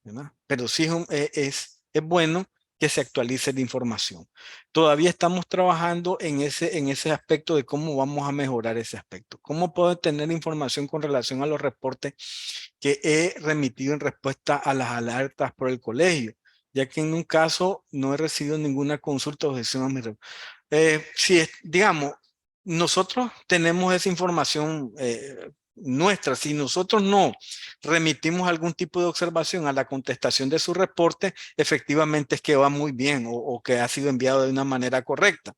¿verdad? Pero sí es bueno que se actualice la información. Todavía estamos trabajando en ese aspecto de cómo vamos a mejorar ese aspecto. ¿Cómo puedo tener información con relación a los reportes que he remitido en respuesta a las alertas por el colegio? Ya que en un caso no he recibido ninguna consulta o objeción a mi reporte. Si digamos, nosotros tenemos esa información nuestra. Si nosotros no remitimos algún tipo de observación a la contestación de su reporte, efectivamente es que va muy bien o que ha sido enviado de una manera correcta.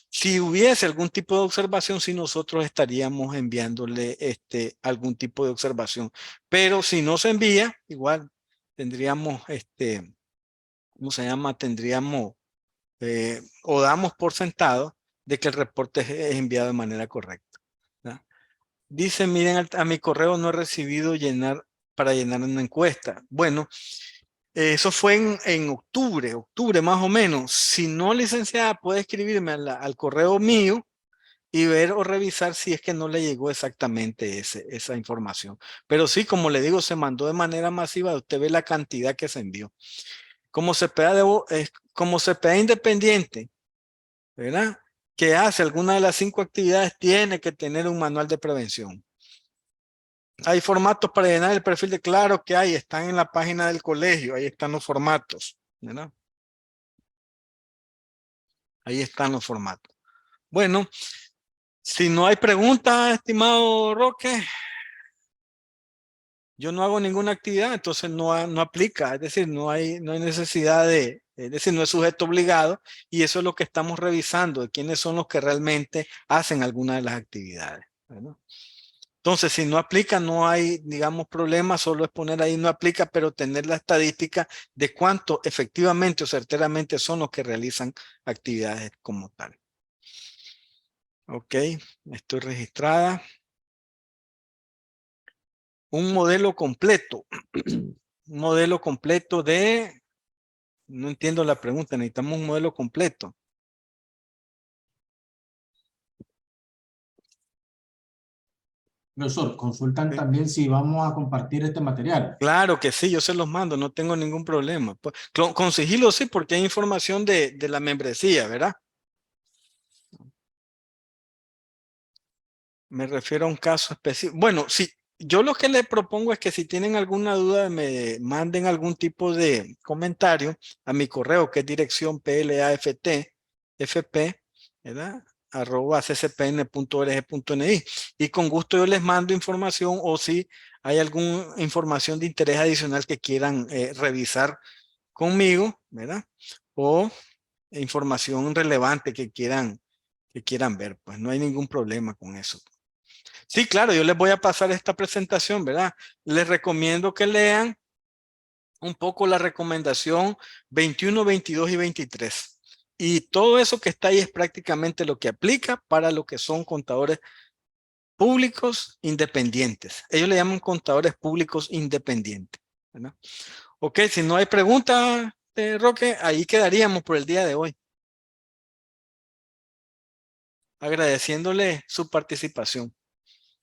Si hubiese algún tipo de observación, sí nosotros estaríamos enviándole algún tipo de observación. Pero si no se envía, igual tendríamos, ¿cómo se llama? Tendríamos o damos por sentado de que el reporte es enviado de manera correcta, ¿verdad? Dice, miren, a mi correo no he recibido para llenar una encuesta. Bueno, eso fue en octubre más o menos. Si no, licenciada, puede escribirme al correo mío y ver o revisar si es que no le llegó exactamente esa información. Pero sí, como le digo, se mandó de manera masiva. Usted ve la cantidad que se envió. Como CPA, como CPA independiente, ¿verdad? Que hace alguna de las 5 actividades, tiene que tener un manual de prevención. Hay formatos para llenar el perfil de claro que hay, están en la página del colegio, ahí están los formatos, ¿verdad? Ahí están los formatos. Bueno, si no hay preguntas, estimado Roque, yo no hago ninguna actividad, entonces no aplica, es decir, no hay necesidad es decir, no es sujeto obligado, y eso es lo que estamos revisando, de quiénes son los que realmente hacen alguna de las actividades, ¿verdad? Entonces, si no aplica, no hay, digamos, problema, solo es poner ahí no aplica, pero tener la estadística de cuánto efectivamente o certeramente son los que realizan actividades como tal. Ok, estoy registrada. Un modelo completo. Un modelo completo no entiendo la pregunta, necesitamos un modelo completo. Profesor, consultan ¿Sí? también si vamos a compartir este material. Claro que sí, yo se los mando, no tengo ningún problema. Pues, con sigilo sí, porque hay información de la membresía, ¿verdad? Me refiero a un caso específico. Bueno, sí, yo lo que le propongo es que si tienen alguna duda, me manden algún tipo de comentario a mi correo, que es dirección plaftfp, ¿verdad? @ccpn.org.ni, y con gusto yo les mando información, o si hay alguna información de interés adicional que quieran revisar conmigo, ¿verdad? O información relevante que quieran ver, pues no hay ningún problema con eso. Sí, claro, yo les voy a pasar esta presentación, ¿verdad? Les recomiendo que lean un poco la recomendación 21, 22 y 23. Y todo eso que está ahí es prácticamente lo que aplica para lo que son contadores públicos independientes. Ellos le llaman contadores públicos independientes, ¿verdad? Ok, si no hay preguntas, Roque, ahí quedaríamos por el día de hoy. Agradeciéndole su participación.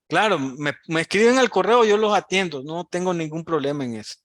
Claro, me escriben al correo, yo los atiendo, no tengo ningún problema en eso.